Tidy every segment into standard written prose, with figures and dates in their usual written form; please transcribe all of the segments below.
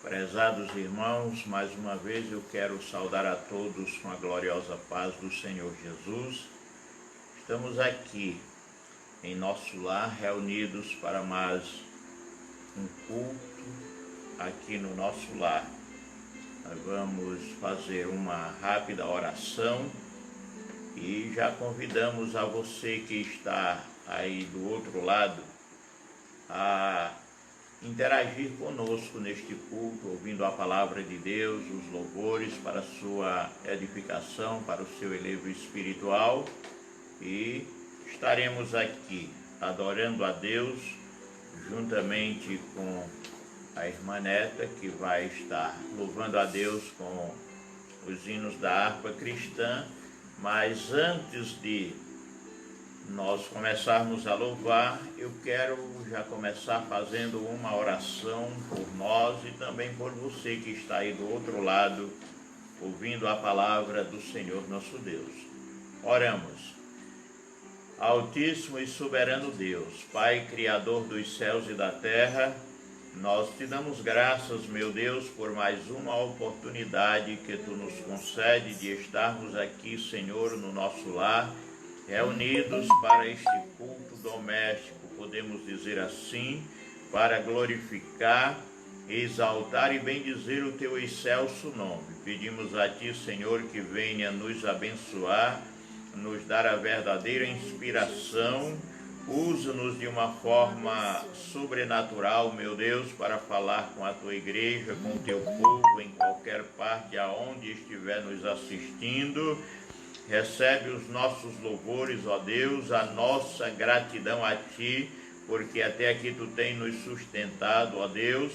Prezados irmãos, mais uma vez eu quero saudar a todos com a gloriosa paz do Senhor Jesus. Estamos aqui em nosso lar, reunidos para mais um culto aqui no nosso lar. Nós vamos fazer uma rápida oração e já convidamos a você que está aí do outro lado a interagir conosco neste culto, ouvindo a palavra de Deus, os louvores para a sua edificação, para o seu elevo espiritual, e estaremos aqui adorando a Deus juntamente com a irmã Neta, que vai estar louvando a Deus com os hinos da harpa cristã. Mas antes de nós começarmos a louvar, eu quero já começar fazendo uma oração por nós e também por você que está aí do outro lado, ouvindo a palavra do Senhor nosso Deus. Oramos. Altíssimo e soberano Deus, Pai Criador dos céus e da terra, nós te damos graças, meu Deus, por mais uma oportunidade que tu nos concede de estarmos aqui, Senhor, no nosso lar, reunidos para este culto doméstico, podemos dizer assim, para glorificar, exaltar e bendizer o teu excelso nome. Pedimos a ti, Senhor, que venha nos abençoar, nos dar a verdadeira inspiração. Usa-nos de uma forma sobrenatural, meu Deus, para falar com a tua igreja, com o teu povo, em qualquer parte aonde estiver nos assistindo. Recebe os nossos louvores, ó Deus, a nossa gratidão a ti, porque até aqui tu tem nos sustentado, ó Deus.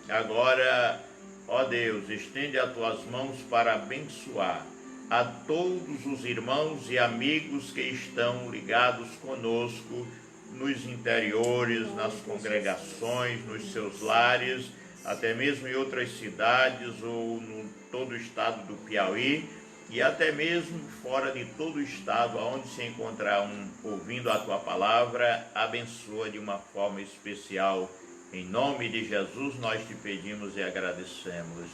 Agora, ó Deus, estende as tuas mãos para abençoar a todos os irmãos e amigos que estão ligados conosco nos interiores, nas congregações, nos seus lares, até mesmo em outras cidades ou no todo o estado do Piauí e até mesmo fora de todo o estado, onde se encontrar um ouvindo a tua palavra. Abençoa de uma forma especial. Em nome de Jesus nós te pedimos e agradecemos.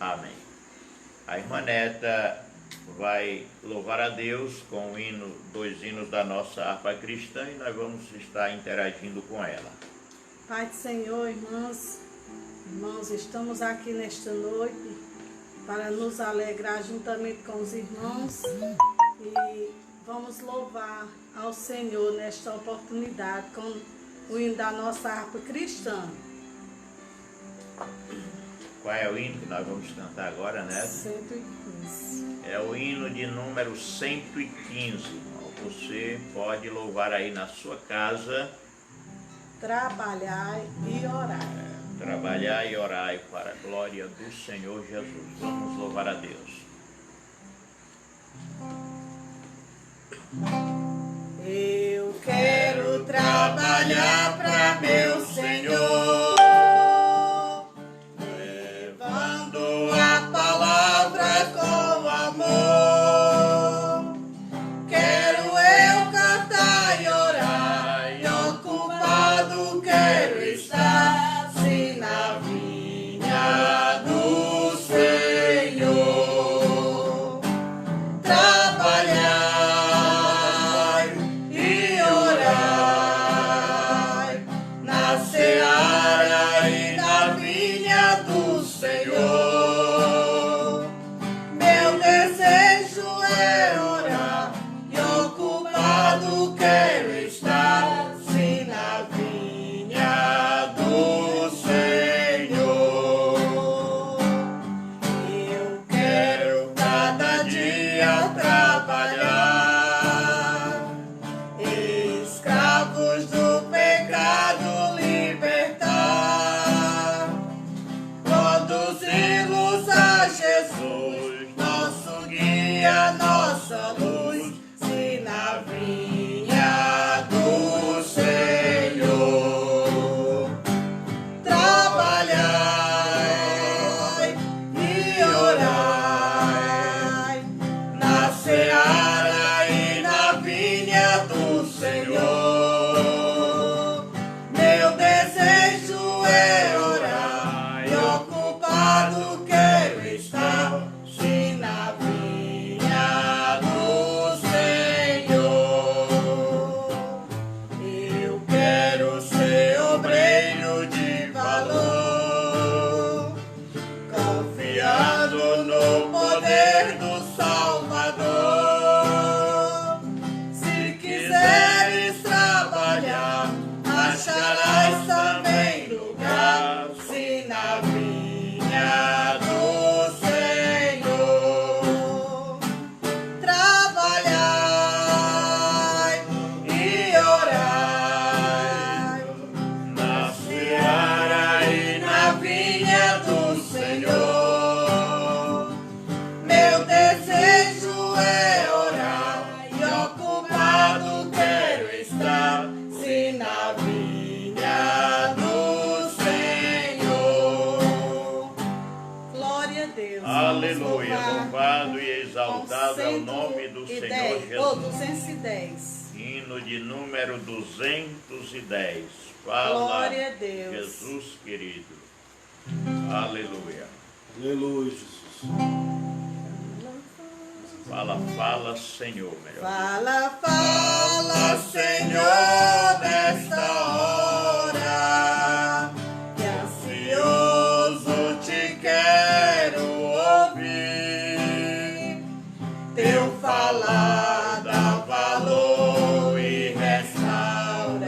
Amém. A irmã Neta vai louvar a Deus com dois hinos da nossa harpa cristã e nós vamos estar interagindo com ela. Pai do Senhor, irmãos, estamos aqui nesta noite para nos alegrar juntamente com os irmãos e vamos louvar ao Senhor nesta oportunidade com o hino da nossa harpa cristã. Qual é o hino que nós vamos cantar agora, né? 115. É o hino de número 115. Você pode louvar aí na sua casa. Trabalhai e orai. Trabalhai e orai para a glória do Senhor Jesus. Vamos louvar a Deus. Eu quero trabalhar para meu Senhor, levando a palavra com amor. Quero eu cantar e orar, e ocupado quero estar, sim, na vinha do Senhor. Trabalhar e orar na seara e na vinha do Senhor. Meu desejo é orar e ocupado quero estar, sim, na vinha do Senhor. Eu quero cada dia trabalhar, escravos do pecado libertar. Aleluia. Louvado e exaltado é o nome do Senhor Jesus. 210. Hino de número 210. Fala, glória a Deus. Jesus querido. Aleluia. Aleluia, Jesus. Fala, fala, Senhor. Melhor. Fala, fala, Senhor, nesta hora, que ansioso te quero ouvir. Teu falar dá valor e restaura,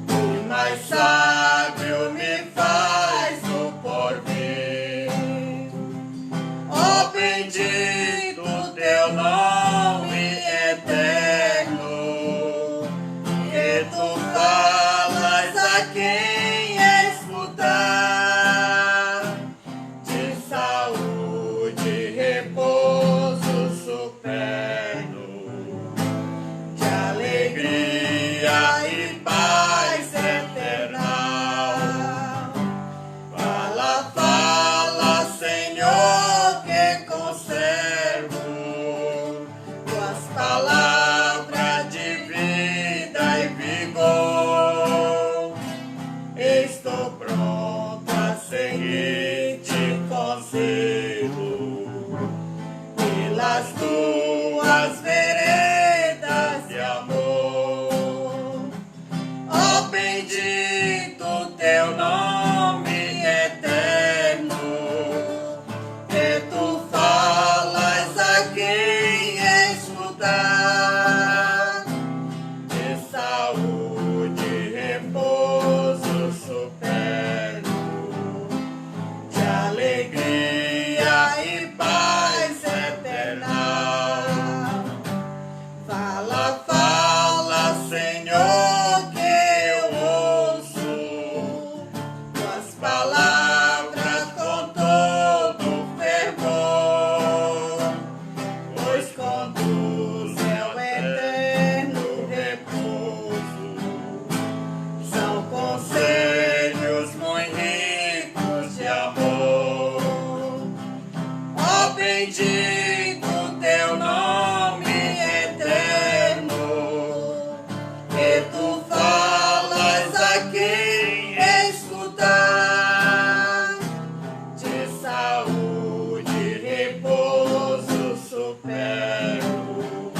e mais sábio me faz o porvir. Ó bendito teu nome eterno, que tu falas a quem escutar, de saúde, repouso superno, de alegria e paz eterna. Fala, fala, Senhor, que conservo tuas palavras de vida e vigor. Estou pronto a seguir-te com zelo pelas tuas veredas de amor. Ó bendito teu nome eterno, que tu falas a quem escutar, de saúde, repouso superno, de alegria e paz eterna. Fala, fala, Senhor, que eu ouço tuas palavras com todo fervor, pois conduz ao eterno repouso. São conselhos muito ricos de amor. Ó bendito teu nome eterno, que tu falas a quem escutar, de saúde, repouso superno,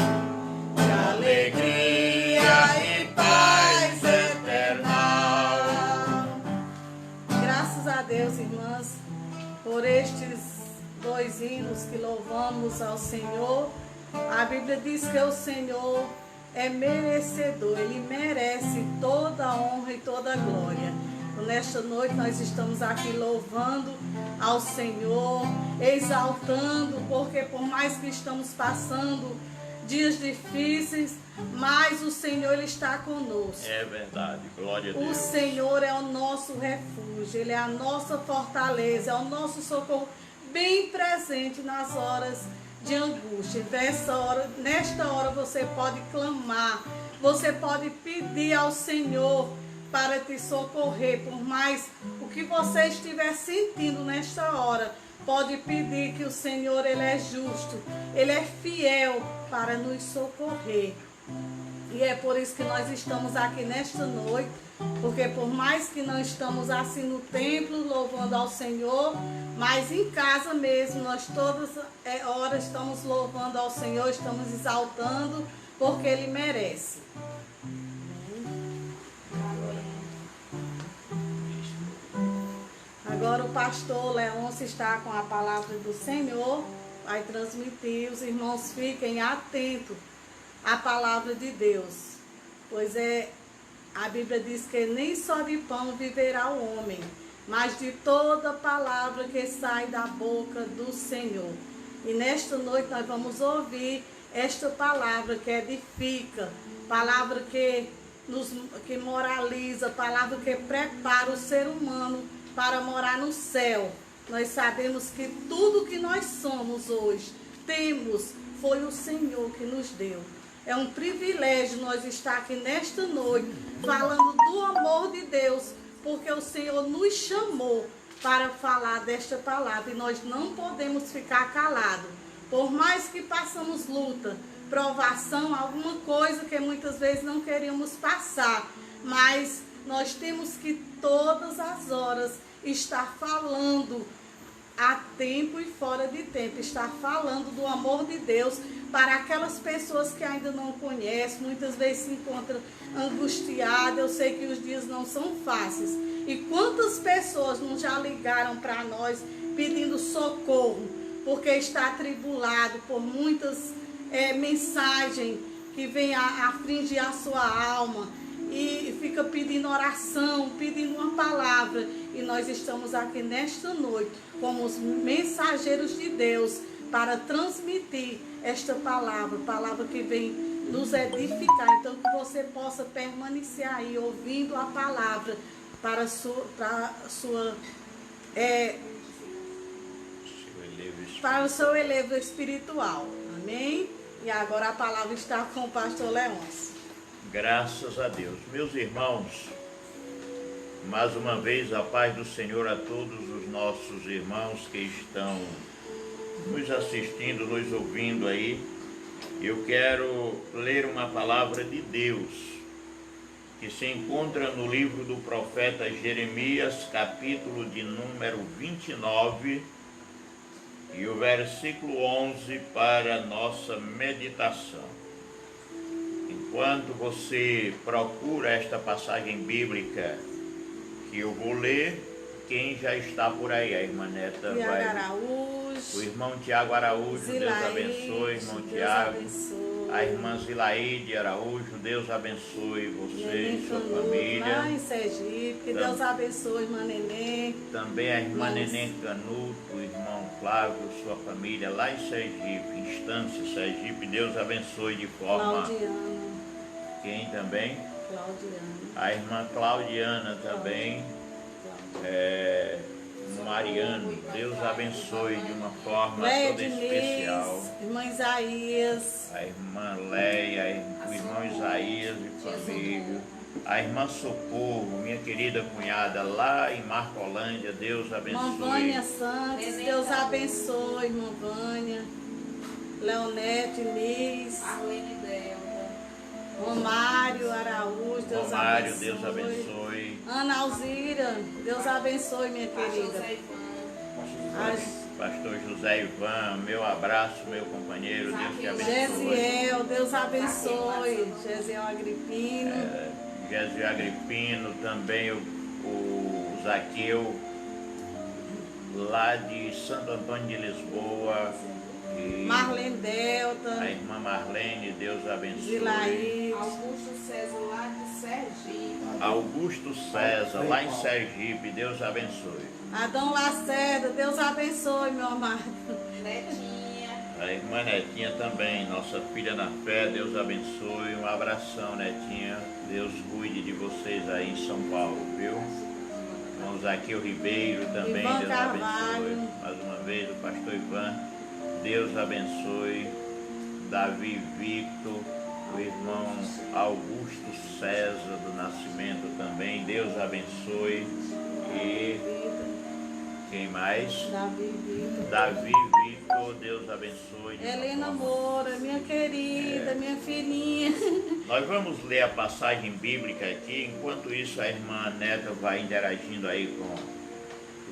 de alegria e paz eterna. Graças a Deus, irmãs, por estes 2 hinos que louvamos ao Senhor. A Bíblia diz que o Senhor é merecedor, Ele merece toda a honra e toda a glória. Então, nesta noite nós estamos aqui louvando ao Senhor, exaltando, porque por mais que estamos passando dias difíceis, mas o Senhor Ele está conosco. É verdade. Glória a O Deus. Senhor é o nosso refúgio, Ele é a nossa fortaleza, é o nosso socorro bem presente nas horas de angústia. Nesta hora você pode clamar, você pode pedir ao Senhor para te socorrer, por mais o que você estiver sentindo nesta hora. Pode pedir que o Senhor, Ele é justo, Ele é fiel para nos socorrer. E é por isso que nós estamos aqui nesta noite, porque por mais que não estamos assim no templo louvando ao Senhor, mas em casa mesmo, nós todas horas estamos louvando ao Senhor, estamos exaltando, porque Ele merece. Agora o pastor Leôncio está com a palavra do Senhor, vai transmitir. Os irmãos fiquem atentos à palavra de Deus, pois a Bíblia diz que nem só de pão viverá o homem, mas de toda palavra que sai da boca do Senhor. E nesta noite nós vamos ouvir esta palavra que edifica, palavra que moraliza, palavra que prepara o ser humano para morar no céu. Nós sabemos que tudo que nós somos hoje, foi o Senhor que nos deu. É um privilégio nós estar aqui nesta noite falando do amor de Deus, porque o Senhor nos chamou para falar desta palavra. E nós não podemos ficar calados. Por mais que passamos luta, provação, alguma coisa que muitas vezes não queríamos passar, mas nós temos que todas as horas estar falando a tempo e fora de tempo, estar falando do amor de Deus para aquelas pessoas que ainda não conhecem, muitas vezes se encontram angustiadas. Eu sei que os dias não são fáceis. E quantas pessoas não já ligaram para nós pedindo socorro, porque está atribulado por muitas mensagens que vêm a afligir a sua alma e fica pedindo oração, pedindo uma palavra. E nós estamos aqui nesta noite como os mensageiros de Deus para transmitir esta palavra que vem nos edificar. Então que você possa permanecer aí ouvindo a palavra para o seu elevo espiritual. Amém? E agora a palavra está com o pastor Leôncio. Graças a Deus. Meus irmãos, mais uma vez a paz do Senhor a todos os nossos irmãos que estão nos assistindo, nos ouvindo aí. Eu quero ler uma palavra de Deus que se encontra no livro do profeta Jeremias, capítulo de número 29, e o versículo 11 para a nossa meditação. Enquanto você procura esta passagem bíblica que eu vou ler, quem já está por aí? A irmã Neta Tiago vai. Araújo. O irmão Tiago Araújo, Zilaide, Deus abençoe, irmão Deus Tiago. abençoe. A irmã Zilaide Araújo, Deus abençoe você Neném e sua Canuto, família. lá em Sergipe, que Deus abençoe, irmã Neném. Também a irmã Neném Canuto, o irmão Flávio, sua família lá em Sergipe, Instância Sergipe. Deus abençoe de forma... Claudiana. Quem também? Claudiana. A irmã Claudiana também. Mariano, Deus abençoe de uma forma Leia toda especial. irmã Isaías. A irmã Leia, o irmão Isaías e família. A irmã Socorro, minha querida cunhada lá em Marcolândia, Deus abençoe. Irmã Vânia Santos, Deus abençoe, irmã Vânia. Leonete, Liz. Arlene Delta. Romário Araújo, Deus Romário, abençoe. Deus abençoe. Ana Alzira, Deus abençoe, minha querida. Pastor José Ivan, meu abraço, meu companheiro, Deus te abençoe. Gesiel, Deus abençoe. Gesiel Agripino. Gesiel Agripino, também o Zaqueu, lá de Santo Antônio de Lisboa. Marlene Delta. A irmã Marlene, Deus abençoe. Zilaide. Augusto César, lá de Sergipe. Augusto César, lá em Sergipe, Deus abençoe. Adão Lacerda, Deus abençoe, meu amado. Netinha. A irmã Netinha também, nossa filha na fé, Deus abençoe. Um abração, Netinha. Deus cuide de vocês aí em São Paulo, viu? Vamos aqui o Ribeiro também, Ivan Deus Carvalho. abençoe. Mais uma vez, o pastor Ivan, Deus abençoe. Davi Victor, o irmão Augusto César do Nascimento também, Deus abençoe. E quem mais? Davi Vitor. Davi Victor, Deus abençoe. Helena Moura, minha querida, minha filhinha. Nós vamos ler a passagem bíblica aqui, enquanto isso a irmã Neta vai interagindo aí com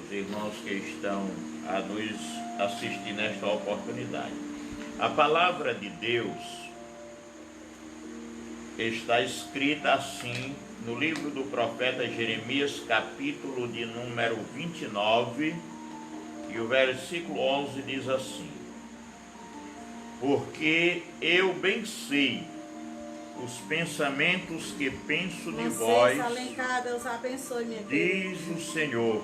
os irmãos que estão a nos assistir nesta oportunidade. A palavra de Deus está escrita assim no livro do profeta Jeremias, capítulo de número 29, e o versículo 11 diz assim: porque eu bem sei os pensamentos que penso de vós, Alencar, Deus abençoe, minha querida. diz o Senhor,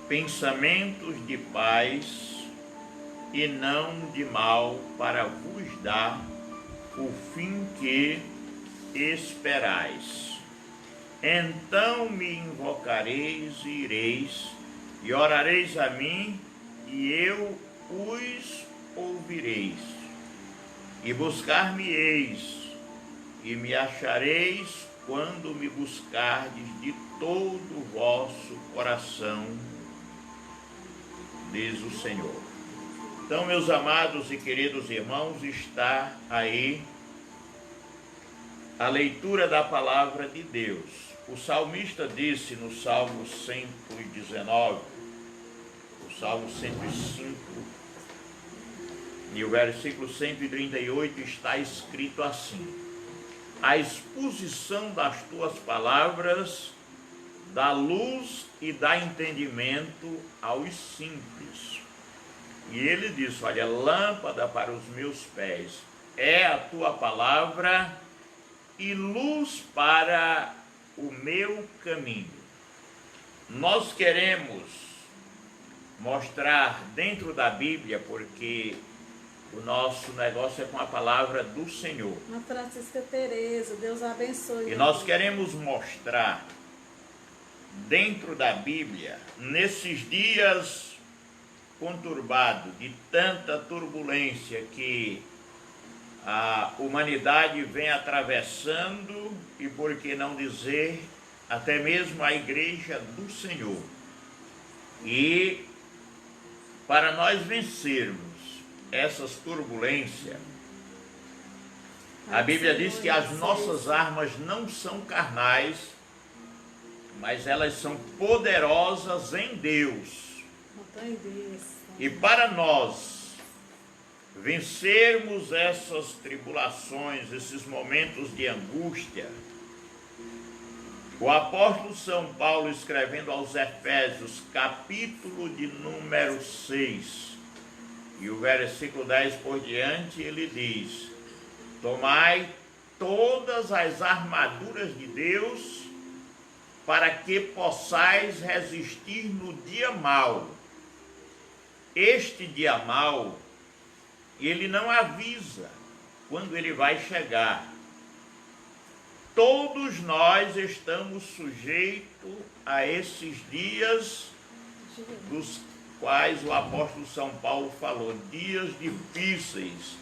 pensamentos de paz e não de mal, para vos dar o fim que esperais. Então me invocareis e ireis, e orareis a mim, e eu os ouvireis. E buscar-me-eis, e me achareis, quando me buscardes de todo o vosso coração. diz o Senhor. Então, meus amados e queridos irmãos, está aí a leitura da palavra de Deus. O salmista disse no Salmo 119, o Salmo 105, e o versículo 138 está escrito assim: a exposição das tuas palavras dá luz e dá entendimento aos simples. E ele diz, olha, lâmpada para os meus pés é a tua palavra e luz para o meu caminho. Nós queremos mostrar dentro da Bíblia, porque o nosso negócio é com a palavra do Senhor. A Francisca Tereza, Deus abençoe. E nós queremos mostrar dentro da Bíblia, nesses dias conturbados, de tanta turbulência que a humanidade vem atravessando, e por que não dizer, até mesmo a igreja do Senhor. E para nós vencermos essas turbulências, a Bíblia diz que as nossas armas não são carnais, mas elas são poderosas em Deus. E para nós vencermos essas tribulações, esses momentos de angústia, o apóstolo São Paulo, escrevendo aos Efésios, capítulo de número 6, e o versículo 10 por diante, ele diz: tomai todas as armaduras de Deus, para que possais resistir no dia mau. Este dia mau, ele não avisa quando ele vai chegar. Todos nós estamos sujeitos a esses dias dos quais o apóstolo São Paulo falou, dias difíceis,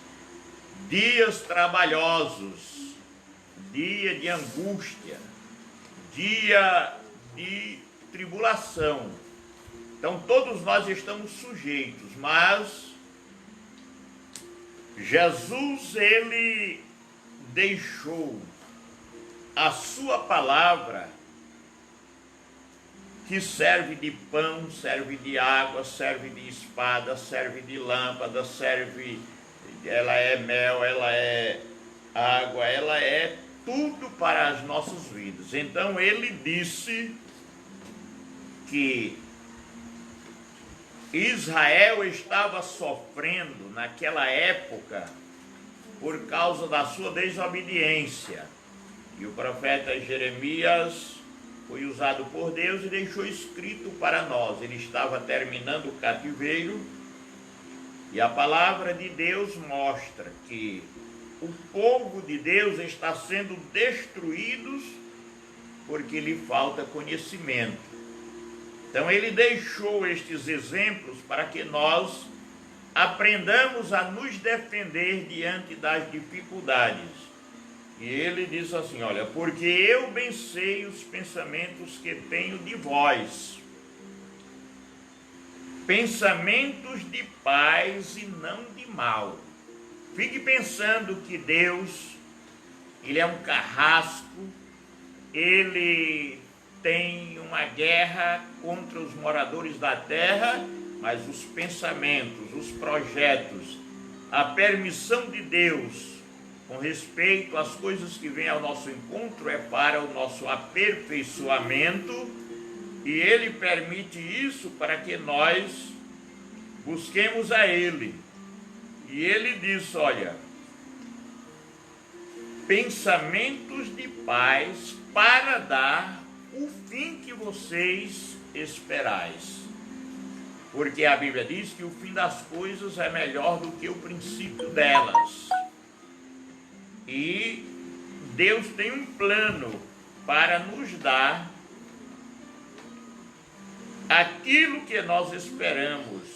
dias trabalhosos, dia de angústia, dia de tribulação. Então todos nós estamos sujeitos, mas Jesus, ele deixou a sua palavra, que serve de pão, serve de água, serve de espada, serve de lâmpada, ela é mel, ela é água, ela é tudo para as nossas vidas. Então ele disse que Israel estava sofrendo naquela época por causa da sua desobediência. E o profeta Jeremias foi usado por Deus e deixou escrito para nós. Ele estava terminando o cativeiro e a palavra de Deus mostra que o povo de Deus está sendo destruído porque lhe falta conhecimento. Então ele deixou estes exemplos para que nós aprendamos a nos defender diante das dificuldades. E ele diz assim, olha, porque eu bem sei os pensamentos que tenho de vós, pensamentos de paz e não de mal. Fique pensando que Deus, ele é um carrasco, ele tem uma guerra contra os moradores da terra, mas os pensamentos, os projetos, a permissão de Deus com respeito às coisas que vêm ao nosso encontro é para o nosso aperfeiçoamento, e ele permite isso para que nós busquemos a ele. E ele diz, olha, pensamentos de paz para dar o fim que vocês esperais. Porque a Bíblia diz que o fim das coisas é melhor do que o princípio delas. E Deus tem um plano para nos dar aquilo que nós esperamos.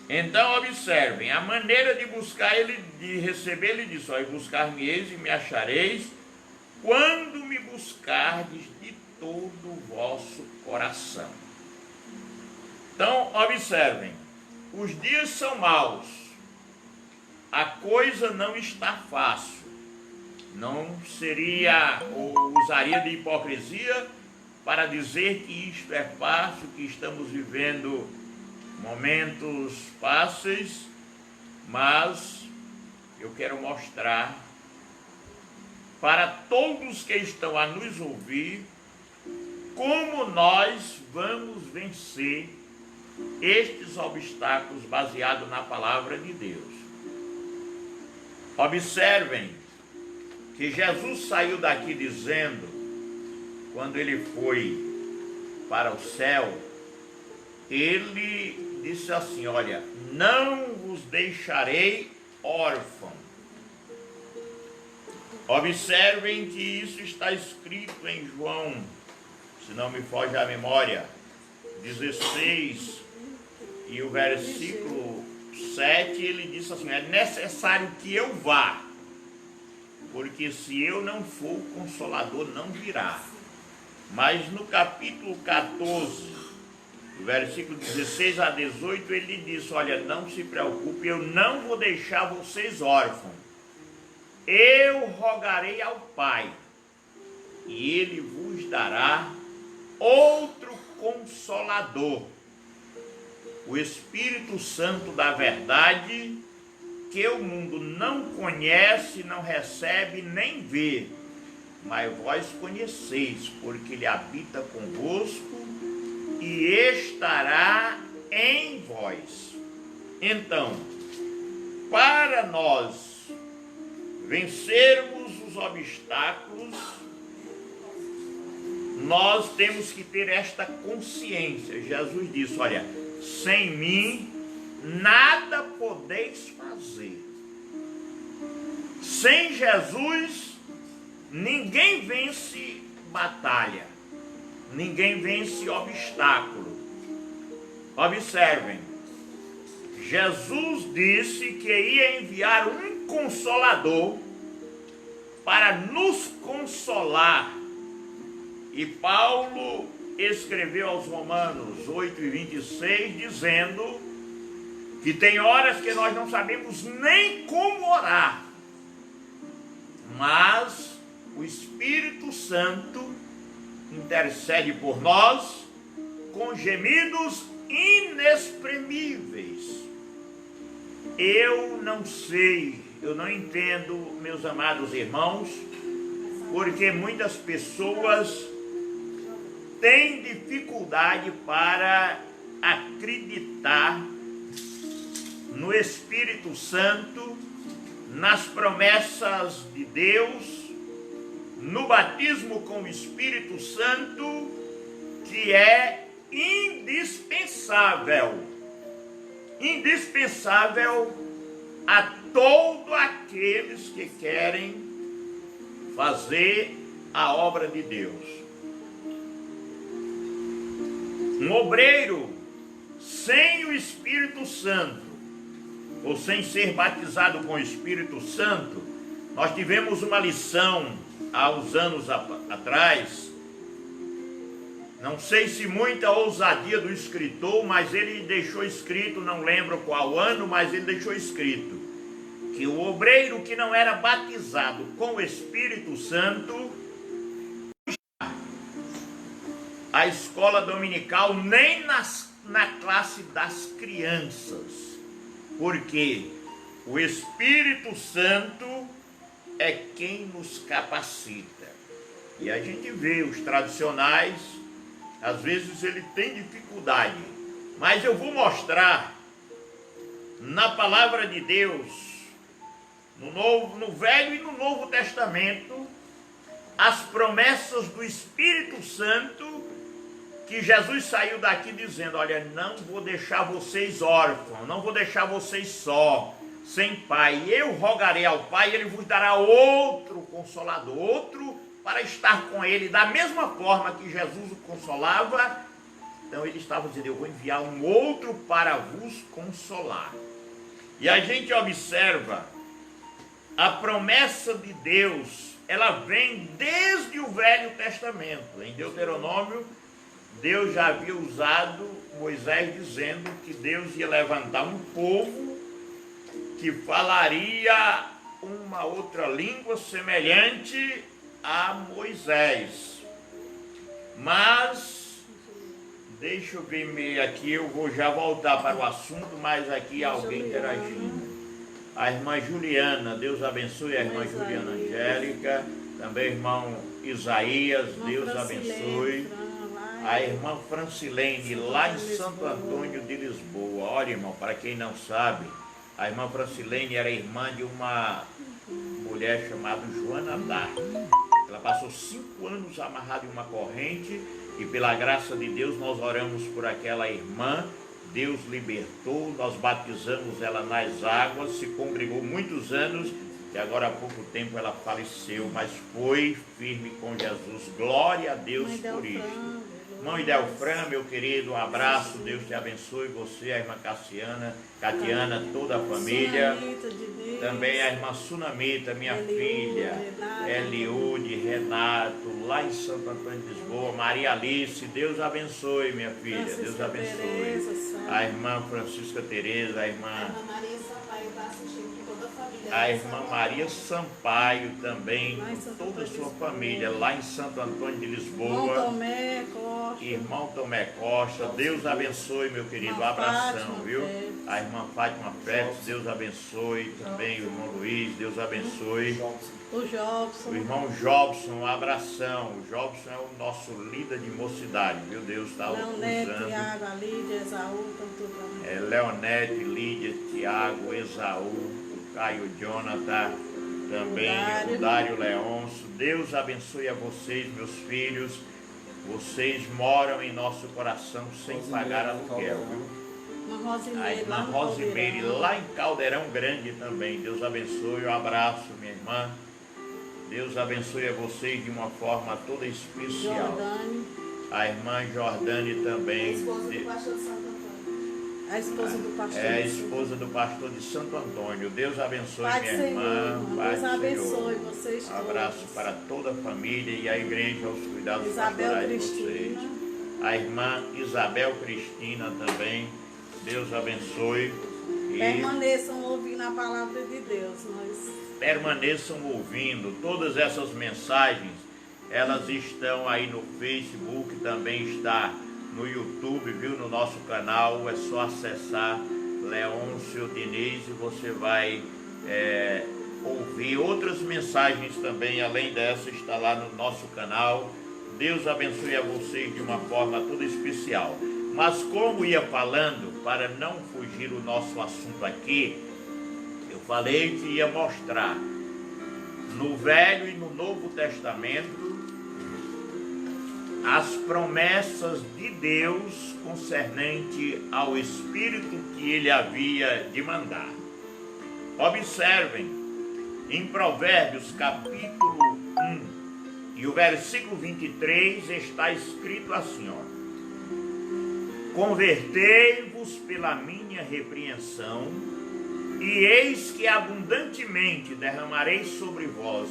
Então observem, a maneira de buscar ele, de receber, ele diz, ó, buscar-me-eis e me achareis, quando me buscardes de todo o vosso coração. Então, observem, os dias são maus, a coisa não está fácil, não seria ou usaria de hipocrisia para dizer que isto é fácil, que estamos vivendo momentos fáceis, mas eu quero mostrar para todos que estão a nos ouvir como nós vamos vencer estes obstáculos baseados na palavra de Deus. Observem que Jesus saiu daqui dizendo, quando ele foi para o céu, ele disse assim: olha, não vos deixarei órfão. Observem que isso está escrito em João, se não me foge a memória, 16, e o versículo 7, ele disse assim: é necessário que eu vá, porque se eu não for, o Consolador não virá. Mas no capítulo 14, do versículo 16 a 18, ele disse: olha, não se preocupe, eu não vou deixar vocês órfãos. Eu rogarei ao Pai, e ele vos dará outro Consolador, o Espírito Santo da verdade, que o mundo não conhece, não recebe, nem vê, mas vós conheceis, porque ele habita convosco e estará em vós. Então, para nós vencermos os obstáculos, nós temos que ter esta consciência. Jesus disse: olha, sem mim nada podeis fazer. Sem Jesus ninguém vence batalha, ninguém vence obstáculo. Observem, Jesus disse que ia enviar um Consolador para nos consolar. E Paulo escreveu aos Romanos 8:26, dizendo que tem horas que nós não sabemos nem como orar, mas o Espírito Santo intercede por nós com gemidos inexprimíveis. Eu não sei, eu não entendo, meus amados irmãos, porque muitas pessoas têm dificuldade para acreditar no Espírito Santo, nas promessas de Deus, no batismo com o Espírito Santo, que é indispensável a todos aqueles que querem fazer a obra de Deus. Um obreiro sem o Espírito Santo, ou sem ser batizado com o Espírito Santo, nós tivemos uma lição há uns anos atrás, não sei se muita ousadia do escritor, mas ele deixou escrito, não lembro qual ano, mas ele deixou escrito, que o obreiro que não era batizado com o Espírito Santo, a escola dominical, nem na classe das crianças, porque o Espírito Santo é quem nos capacita. E a gente vê os tradicionais, às vezes ele tem dificuldade, mas eu vou mostrar na palavra de Deus, no Velho e no Novo Testamento, as promessas do Espírito Santo, que Jesus saiu daqui dizendo: olha, não vou deixar vocês órfãos, não vou deixar vocês só, sem pai. Eu rogarei ao Pai e ele vos dará outro Consolador, outro para estar com ele, da mesma forma que Jesus o consolava. Então ele estava dizendo: eu vou enviar um outro para vos consolar. E a gente observa a promessa de Deus, ela vem desde o Velho Testamento. Em Deuteronômio Deus já havia usado Moisés dizendo que Deus ia levantar um povo que falaria uma outra língua semelhante a Moisés. Mas, deixa eu ver meio aqui, eu vou já voltar para o assunto, mas aqui alguém interagindo. A irmã Juliana, Deus abençoe a irmã Juliana Angélica, também irmão Isaías, Deus abençoe. A irmã Francilene, lá em Santo Antônio de Lisboa. Olha, irmão, para quem não sabe, a irmã Francilene era irmã de uma mulher chamada Joana d'Arc. Ela passou 5 anos amarrada em uma corrente e pela graça de Deus nós oramos por aquela irmã. Deus libertou, nós batizamos ela nas águas, se congregou muitos anos e agora há pouco tempo ela faleceu, mas foi firme com Jesus. Glória a Deus por isso. Irmão Idelfran, meu querido, um abraço, Deus te abençoe, você, a irmã Catiana, toda a família. Também a irmã Sunamita, minha filha, Eliude, Renato, lá em Santo Antônio de Lisboa, Maria Alice, Deus abençoe, minha filha, Deus abençoe. A irmã Francisca Tereza, a irmã Maria Sampaio está assistindo com toda a família. A irmã Maria Sampaio também, com toda a sua família, lá em Santo Antônio de Lisboa. Irmão Tomé Costa, Deus abençoe, meu querido, um abração, viu? A irmã Fátima Félix, Deus abençoe, também o irmão Luiz, Deus abençoe. O Jobson. O irmão Jobson, um abração. O Jobson é o nosso líder de mocidade, viu? Deus está usando. Leonete, Tiago, a Lídia, Esaú, estão tudo lá. Leonete, Lídia, Tiago, Esaú, o Caio Jonathan, também o Dário Leôncio. Deus abençoe a vocês, meus filhos. Vocês moram em nosso coração sem pagar aluguel, viu? A irmã Rosimeire, lá em Caldeirão Grande também. Deus abençoe, um abraço, minha irmã. Deus abençoe a vocês de uma forma toda especial. A irmã Jordane também. A esposa do pastor. É a esposa do pastor de Santo Antônio. Deus abençoe minha irmã. Deus abençoe vocês todos. Abraço para toda a família e a igreja aos cuidados Isabel pastorais de Cristina. vocês. A irmã Isabel Cristina também. Deus abençoe. E permaneçam ouvindo a palavra de Deus. permaneçam ouvindo. Todas essas mensagens, elas estão aí no Facebook, também está no YouTube, viu? No nosso canal, é só acessar Leôncio Diniz e você vai ouvir outras mensagens também, além dessa, está lá no nosso canal. Deus abençoe a vocês de uma forma toda especial. Mas como ia falando, para não fugir o nosso assunto aqui, eu falei que ia mostrar no Velho e no Novo Testamento as promessas de Deus concernente ao Espírito que ele havia de mandar. Observem, em Provérbios capítulo 1 e o versículo 23 está escrito assim, ó: convertei-vos pela minha repreensão, e eis que abundantemente derramarei sobre vós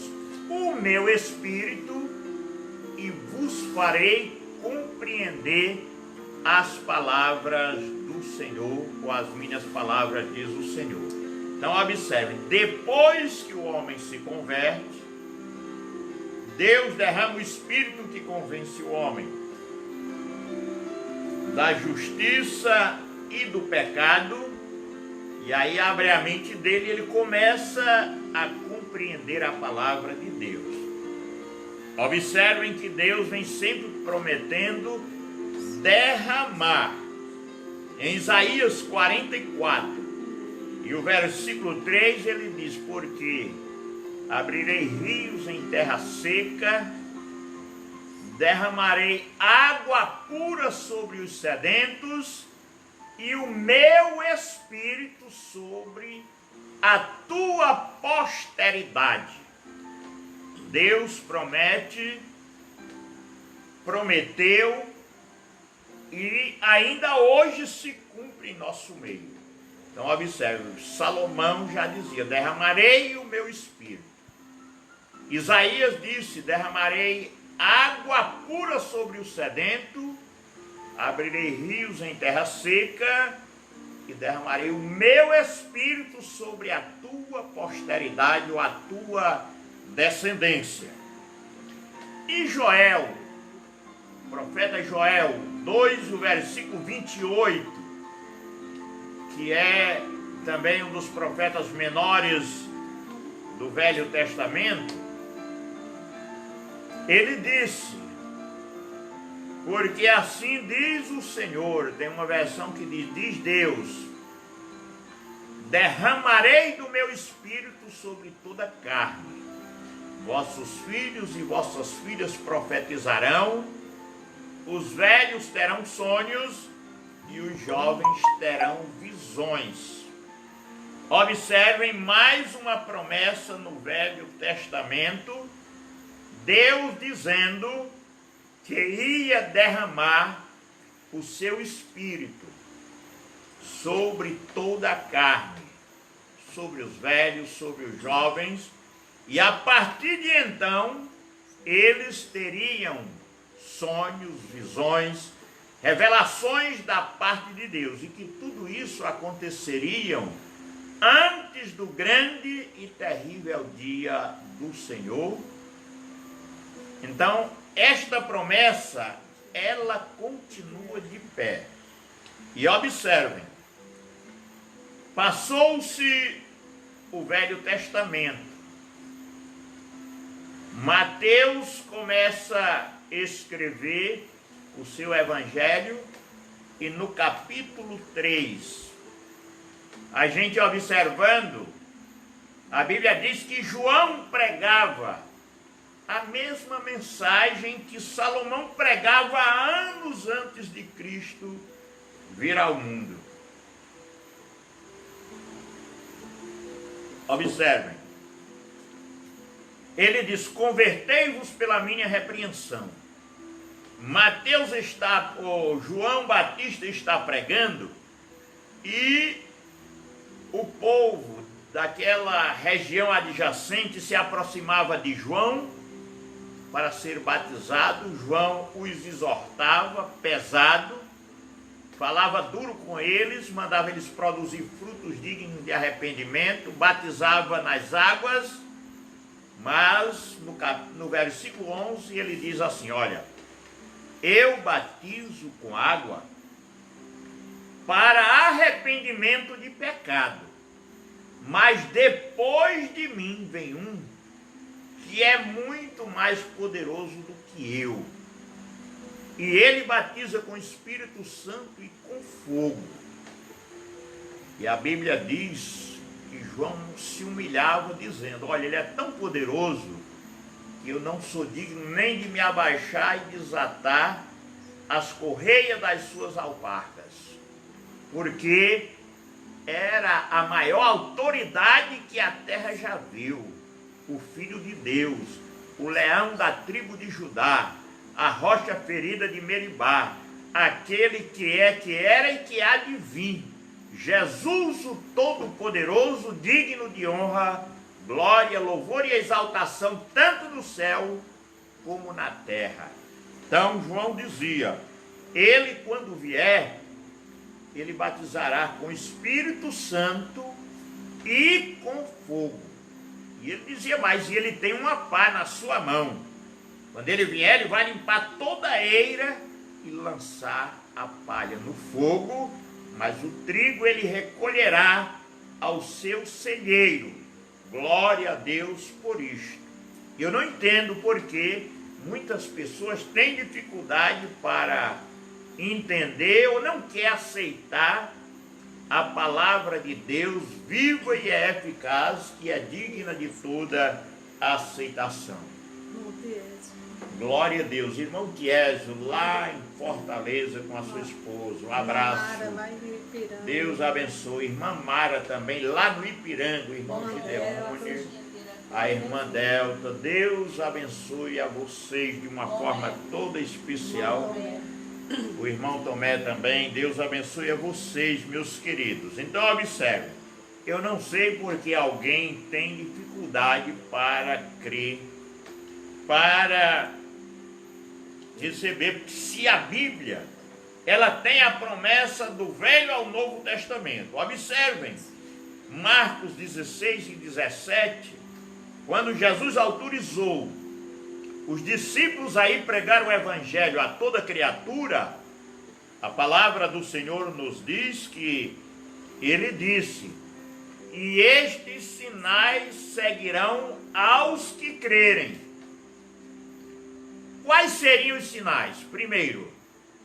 o meu Espírito, e vos farei compreender as palavras do Senhor, ou as minhas palavras, diz o Senhor. Então observem, depois que o homem se converte, Deus derrama o Espírito que convence o homem da justiça e do pecado, e aí abre a mente dele e ele começa a compreender a palavra de Deus. Observem que Deus vem sempre prometendo derramar. Em Isaías 44 e o versículo 3 ele diz: porque abrirei rios em terra seca, derramarei água pura sobre os sedentos, e o meu Espírito sobre a tua posteridade. Deus prometeu, e ainda hoje se cumpre em nosso meio. Então observe, Salomão já dizia: derramarei o meu Espírito. Isaías disse: derramarei água pura sobre o sedento, abrirei rios em terra seca e derramarei o meu espírito sobre a tua posteridade ou a tua descendência. E Joel, o profeta Joel 2, o versículo 28, que é também um dos profetas menores do Velho Testamento, ele disse: porque assim diz o Senhor, tem uma versão que diz Deus: derramarei do meu espírito sobre toda a carne, vossos filhos e vossas filhas profetizarão, os velhos terão sonhos e os jovens terão visões. Observem mais uma promessa no Velho Testamento, Deus dizendo que ia derramar o seu espírito sobre toda a carne, sobre os velhos, sobre os jovens, e a partir de então eles teriam sonhos, visões, revelações da parte de Deus, e que tudo isso aconteceria antes do grande e terrível dia do Senhor. Então, esta promessa, ela continua de pé. E observem, passou-se o Velho Testamento. Mateus começa a escrever o seu evangelho e no capítulo 3, a gente observando, a Bíblia diz que João pregava a mesma mensagem que Salomão pregava anos antes de Cristo vir ao mundo. Observem. Ele diz: convertei-vos pela minha repreensão. Mateus está, João Batista está pregando, e o povo daquela região adjacente se aproximava de João para ser batizado. João os exortava, pesado, falava duro com eles, mandava eles produzir frutos dignos de arrependimento, batizava nas águas, mas no versículo 11 ele diz assim: olha, eu batizo com água para arrependimento de pecado, mas depois de mim vem um que é muito mais poderoso do que eu, e ele batiza com Espírito Santo e com fogo. E a Bíblia diz que João se humilhava dizendo: olha, ele é tão poderoso que eu não sou digno nem de me abaixar e desatar as correias das suas alparcas, porque era a maior autoridade que a terra já viu, o Filho de Deus, o leão da tribo de Judá, a rocha ferida de Meribá, aquele que é, que era e que há de vir, Jesus o Todo-Poderoso, digno de honra, glória, louvor e exaltação, tanto no céu como na terra. Então João dizia: ele, quando vier, ele batizará com Espírito Santo e com fogo. E ele dizia mais: e ele tem uma pá na sua mão. Quando ele vier, ele vai limpar toda a eira e lançar a palha no fogo, mas o trigo ele recolherá ao seu celeiro. Glória a Deus por isto. Eu não entendo porque muitas pessoas têm dificuldade para entender ou não quer aceitar a palavra de Deus viva e eficaz, que é digna de toda aceitação. Glória a Deus. Irmão Tiésio, lá em Fortaleza com a sua esposa, um abraço. Deus abençoe. Irmã Mara também, lá no Ipiranga, o irmão Gideone, a irmã Delta. Deus abençoe a vocês de uma forma toda especial. O irmão Tomé também. Deus abençoe a vocês, meus queridos. Então observe, eu não sei porque alguém tem dificuldade para crer, para receber, se a Bíblia ela tem a promessa do Velho ao Novo Testamento. Observem, Marcos 16 e 17, quando Jesus autorizou os discípulos a ir pregar o Evangelho a toda criatura, a palavra do Senhor nos diz que ele disse: e estes sinais seguirão aos que crerem. Quais seriam os sinais? Primeiro,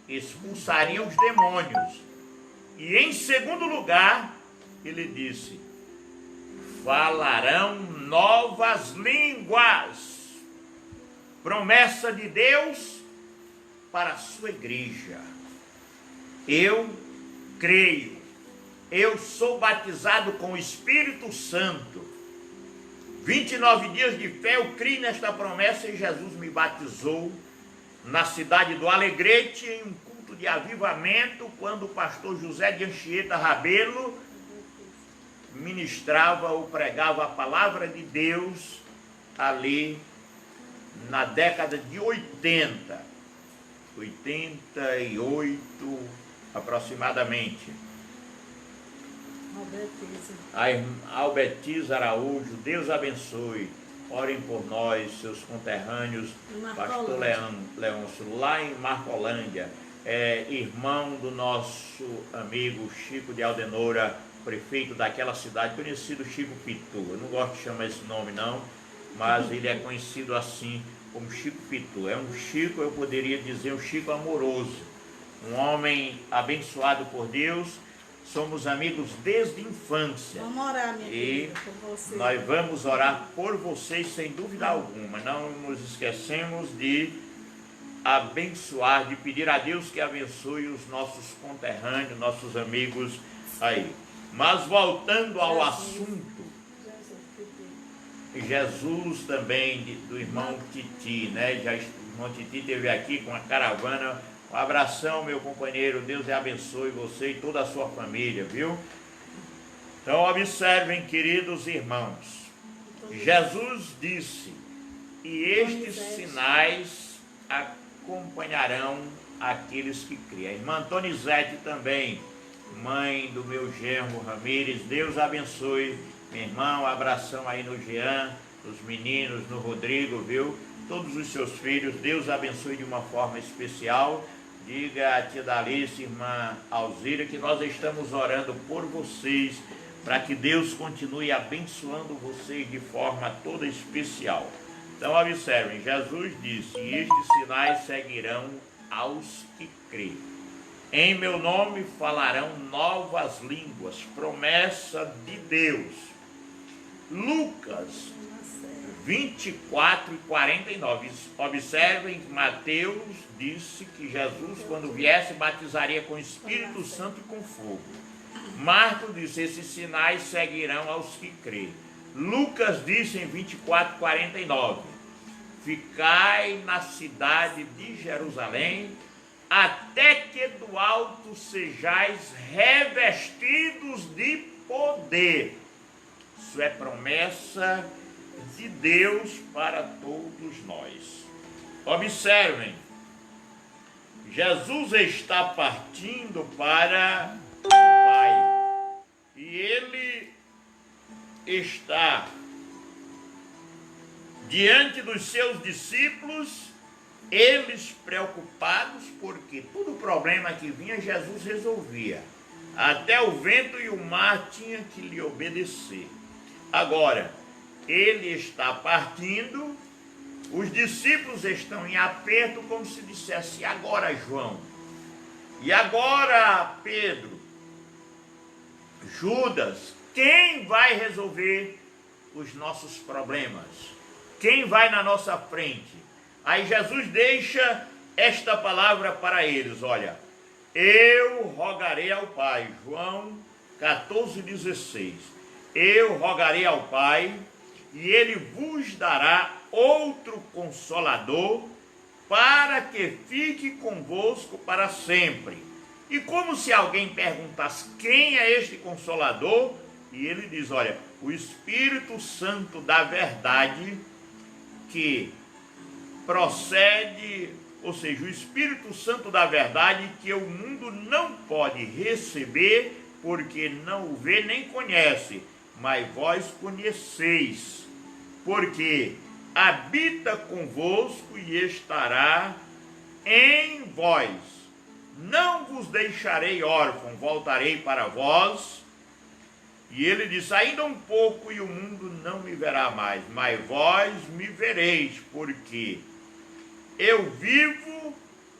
expulsariam os demônios. E em segundo lugar, ele disse: falarão novas línguas. Promessa de Deus para a sua igreja. Eu creio, eu sou batizado com o Espírito Santo. 29 dias de fé, eu criei nesta promessa e Jesus me batizou na cidade do Alegrete, em um culto de avivamento, quando o pastor José de Anchieta Rabelo ministrava ou pregava a palavra de Deus ali na década de 88 aproximadamente. A Albetiza Araújo, Deus abençoe. Orem por nós, seus conterrâneos, pastor Leôncio, lá em Marcolândia, irmão do nosso amigo Chico de Aldenora, prefeito daquela cidade, conhecido Chico Pitu. Eu não gosto de chamar esse nome não, mas ele é conhecido assim como Chico Pitu. É um Chico, eu poderia dizer, um Chico amoroso, um homem abençoado por Deus. Somos amigos desde a infância. Vamos orar, minha querida, por você. Nós vamos orar por vocês sem dúvida alguma. Não nos esquecemos de abençoar, de pedir a Deus que abençoe os nossos conterrâneos, nossos amigos aí. Mas voltando ao assunto, Jesus também, do irmão Titi, né? O irmão Titi esteve aqui com a caravana. Um abração, meu companheiro, Deus abençoe você e toda a sua família, viu? Então observem, queridos irmãos, Jesus disse: e estes sinais acompanharão aqueles que criam. A irmã Tonizete também, mãe do meu genro Ramires, Deus abençoe, meu irmão, um abração aí no Jean, nos meninos, no Rodrigo, viu? Todos os seus filhos, Deus abençoe de uma forma especial. Diga a tia Dalice, irmã Alzira, que nós estamos orando por vocês, para que Deus continue abençoando vocês de forma toda especial. Então observem, Jesus disse: e estes sinais seguirão aos que creem. Em meu nome falarão novas línguas, promessa de Deus. Lucas 24 e 49. Observem que Mateus disse que Jesus, quando viesse, batizaria com Espírito Santo e com fogo. Marcos disse: esses sinais seguirão aos que creem. Lucas disse em 24 e 49: ficai na cidade de Jerusalém, até que do alto sejais revestidos de poder. Isso é promessa de Deus para todos nós. Observem, Jesus está partindo para o Pai e ele está diante dos seus discípulos, eles preocupados, porque todo problema que vinha Jesus resolvia. Até o vento e o mar tinham que lhe obedecer. Agora, ele está partindo, os discípulos estão em aperto, como se dissesse: e agora, João? E agora, Pedro? Judas? Quem vai resolver os nossos problemas? Quem vai na nossa frente? Aí Jesus deixa esta palavra para eles: olha, eu rogarei ao Pai. João 14,16. Eu rogarei ao Pai, e ele vos dará outro Consolador, para que fique convosco para sempre. E como se alguém perguntasse: quem é este Consolador? E ele diz: olha, o Espírito Santo da verdade, que procede ou seja, o Espírito Santo da verdade, que o mundo não pode receber, porque não o vê nem conhece, mas vós conheceis, porque habita convosco e estará em vós. Não vos deixarei órfão, voltarei para vós. E ele diz, ainda um pouco e o mundo não me verá mais, mas vós me vereis, porque eu vivo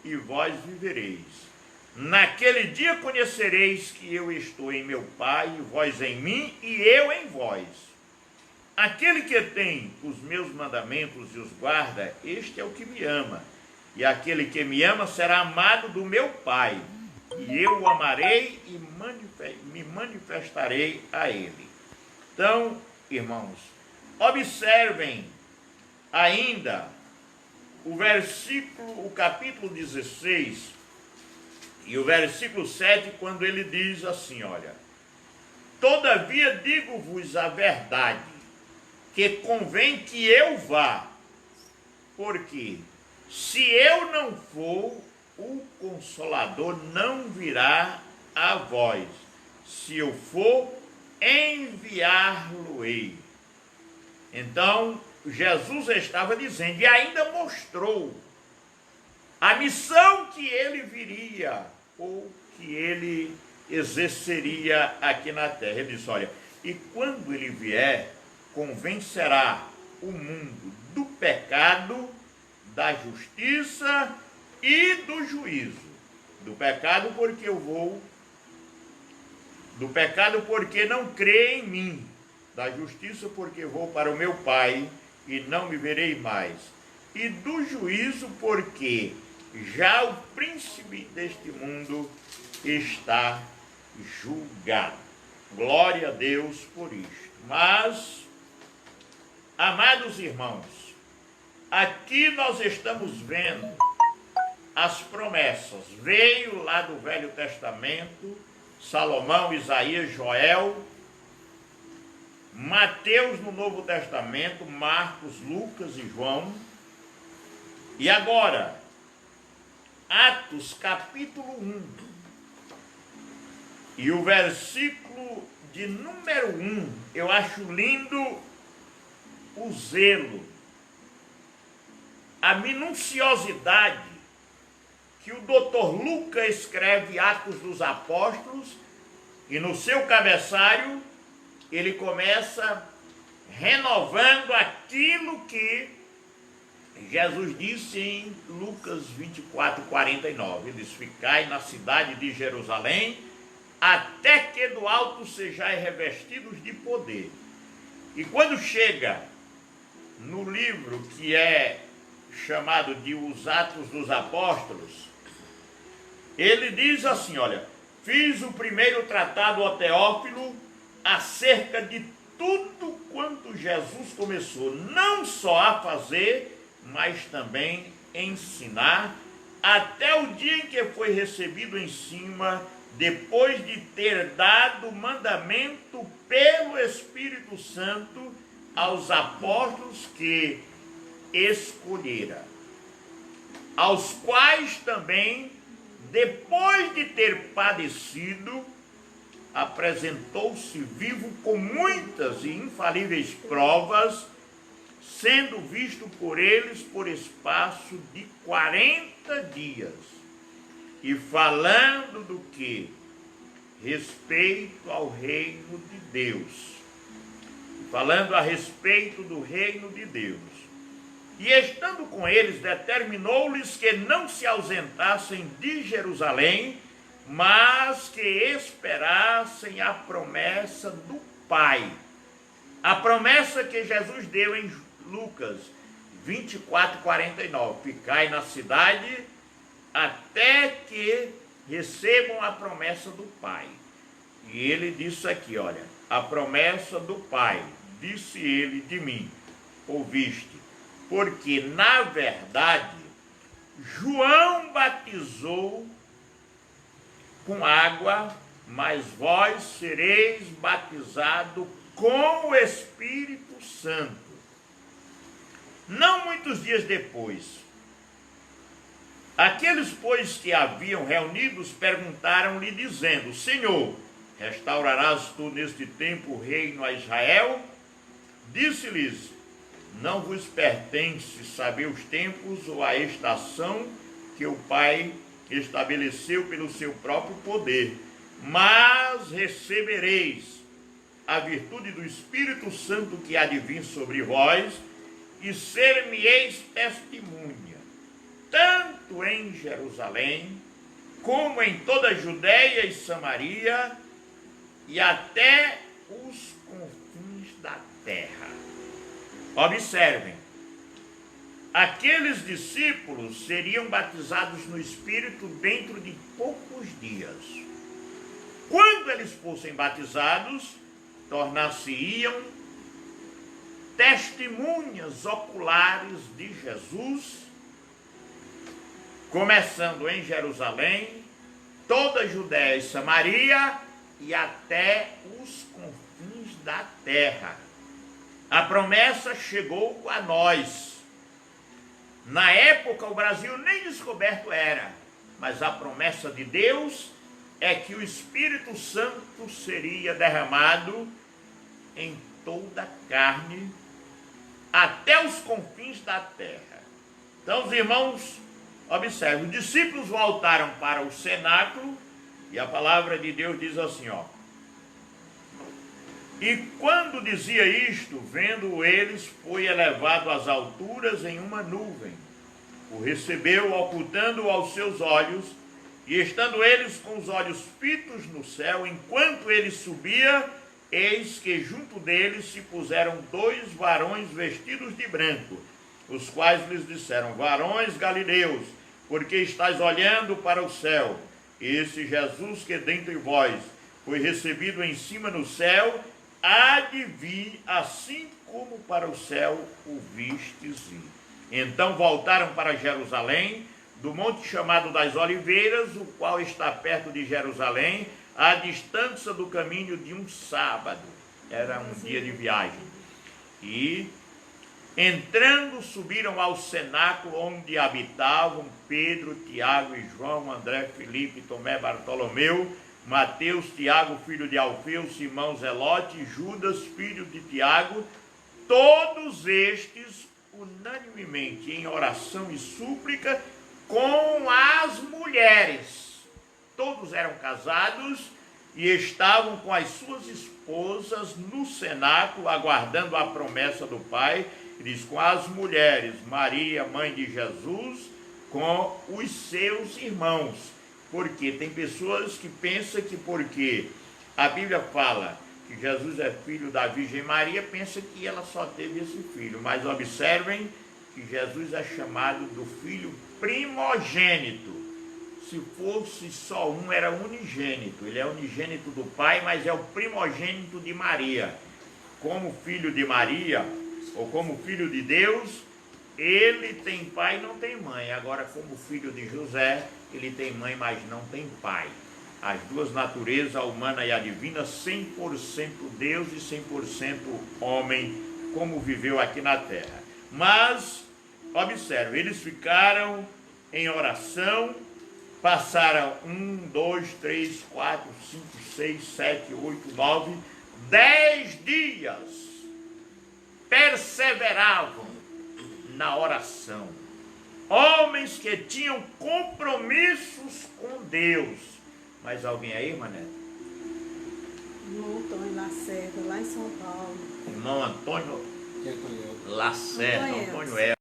e vós vivereis. Naquele dia conhecereis que eu estou em meu Pai, e vós em mim, e eu em vós. Aquele que tem os meus mandamentos e os guarda, este é o que me ama. E aquele que me ama será amado do meu Pai, e eu o amarei e me manifestarei a ele. Então, irmãos, observem ainda o capítulo 16 e o versículo 7, quando ele diz assim, olha, todavia digo-vos a verdade, que convém que eu vá, porque se eu não for, o Consolador não virá a vós. Se eu for, enviar-lo-ei. Então, Jesus estava dizendo, e ainda mostrou a missão que ele viria, ou que ele exerceria aqui na terra. Ele disse, olha, e quando ele vier, convencerá o mundo do pecado, da justiça e do juízo. Do pecado porque do pecado porque não crê em mim, da justiça porque vou para o meu Pai e não me verei mais, e do juízo porque já o príncipe deste mundo está julgado. Glória a Deus por isto. Mas, amados irmãos, aqui nós estamos vendo as promessas. Veio lá do Velho Testamento, Salomão, Isaías, Joel, Mateus no Novo Testamento, Marcos, Lucas e João. E agora, Atos capítulo 1, e o versículo de número 1, eu acho lindo o zelo, a minuciosidade que o Dr. Lucas escreve Atos dos Apóstolos, e no seu cabeçário ele começa renovando aquilo que Jesus disse em Lucas 24, 49. Ele diz, ficai na cidade de Jerusalém, até que do alto sejais revestidos de poder. E quando chega no livro que é chamado de Os Atos dos Apóstolos, ele diz assim, olha, fiz o primeiro tratado ao Teófilo acerca de tudo quanto Jesus começou, não só a fazer, mas também ensinar, até o dia em que foi recebido em cima, depois de ter dado mandamento pelo Espírito Santo aos apóstolos que escolhera, aos quais também, depois de ter padecido, apresentou-se vivo com muitas e infalíveis provas, sendo visto por eles por espaço de 40 dias, e falando do que? Respeito ao reino de Deus. Falando a respeito do reino de Deus. E estando com eles, determinou-lhes que não se ausentassem de Jerusalém, mas que esperassem a promessa do Pai. A promessa que Jesus deu em Lucas 24, 49. Ficai na cidade até que recebam a promessa do Pai. E ele disse aqui, olha, a promessa do Pai, disse ele de mim, ouviste, porque na verdade João batizou com água, mas vós sereis batizados com o Espírito Santo. Não muitos dias depois, Aqueles, pois, que haviam reunidos, perguntaram-lhe, dizendo: Senhor, restaurarás tu neste tempo o reino a Israel? Disse-lhes: não vos pertence saber os tempos ou a estação que o Pai estabeleceu pelo seu próprio poder, mas recebereis a virtude do Espírito Santo que há de vir sobre vós, e ser-me-eis testemunha, tanto em Jerusalém, como em toda a Judéia e Samaria, e até os confins da terra. Observem, aqueles discípulos seriam batizados no Espírito dentro de poucos dias. Quando eles fossem batizados, tornar-se-iam testemunhas oculares de Jesus, começando em Jerusalém, toda a Judéia e Samaria e até os confins da terra. A promessa chegou a nós. Na época o Brasil nem descoberto era, mas a promessa de Deus é que o Espírito Santo seria derramado em toda a carne, até os confins da terra. Então, os irmãos, observem, os discípulos voltaram para o cenáculo e a palavra de Deus diz assim, ó: e quando dizia isto, vendo eles, foi elevado às alturas em uma nuvem. O recebeu, ocultando-o aos seus olhos, e estando eles com os olhos fitos no céu, enquanto ele subia, eis que junto deles se puseram 2 varões vestidos de branco, os quais lhes disseram: varões galileus, porque estáis olhando para o céu? Esse Jesus que dentre vós foi recebido em cima no céu, há de vir, assim como para o céu o vistes ir. Então voltaram para Jerusalém, do monte chamado das Oliveiras, o qual está perto de Jerusalém, à distância do caminho de um sábado. Era um dia de viagem. E, entrando, subiram ao cenáculo onde habitavam Pedro, Tiago e João, André, Filipe, Tomé, Bartolomeu, Mateus, Tiago, filho de Alfeu, Simão, Zelote, Judas, filho de Tiago, todos estes unanimemente em oração e súplica com as mulheres. Todos eram casados e estavam com as suas esposas no cenáculo, aguardando a promessa do Pai. Diz: com as mulheres, Maria, mãe de Jesus, com os seus irmãos. Porque tem pessoas que pensam que porque a Bíblia fala que Jesus é filho da Virgem Maria, pensa que ela só teve esse filho. Mas observem que Jesus é chamado do filho primogênito. Se fosse só um, era unigênito. Ele é unigênito do Pai, mas é o primogênito de Maria. Como filho de Maria, ou como filho de Deus, ele tem pai e não tem mãe. Agora, como filho de José, ele tem mãe, mas não tem pai. As duas naturezas, a humana e a divina, 100% Deus e 100% homem, como viveu aqui na terra. Mas, observe, eles ficaram em oração, passaram 1, 2, 3, 4, 5, 6, 7, 8, 9, 10 dias, perseveravam na oração. Homens que tinham compromissos com Deus. Mais alguém aí, Mané? Irmão Antônio Lacerda, lá em São Paulo. Irmão Antônio Lacerda, Antônio El,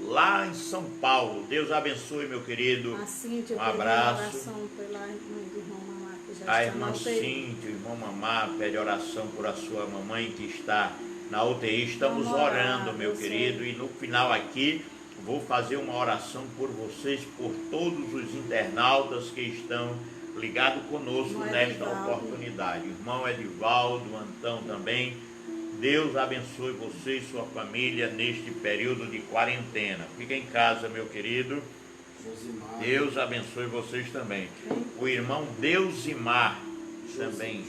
lá em São Paulo. Deus abençoe, meu querido. Um abraço. Oração pela mãe do irmão Mamá, que já A está irmã na UTI. Cíntia, o irmão Mamá, pede oração por a sua mamãe que está na UTI. Estamos orando, meu querido, e no final aqui vou fazer uma oração por vocês, por todos os internautas que estão ligados conosco nesta oportunidade. Irmão Edivaldo, Antão também. Deus abençoe você e sua família neste período de quarentena. Fica em casa, meu querido. Josimar. Deus abençoe vocês também. O irmão Deusimar também.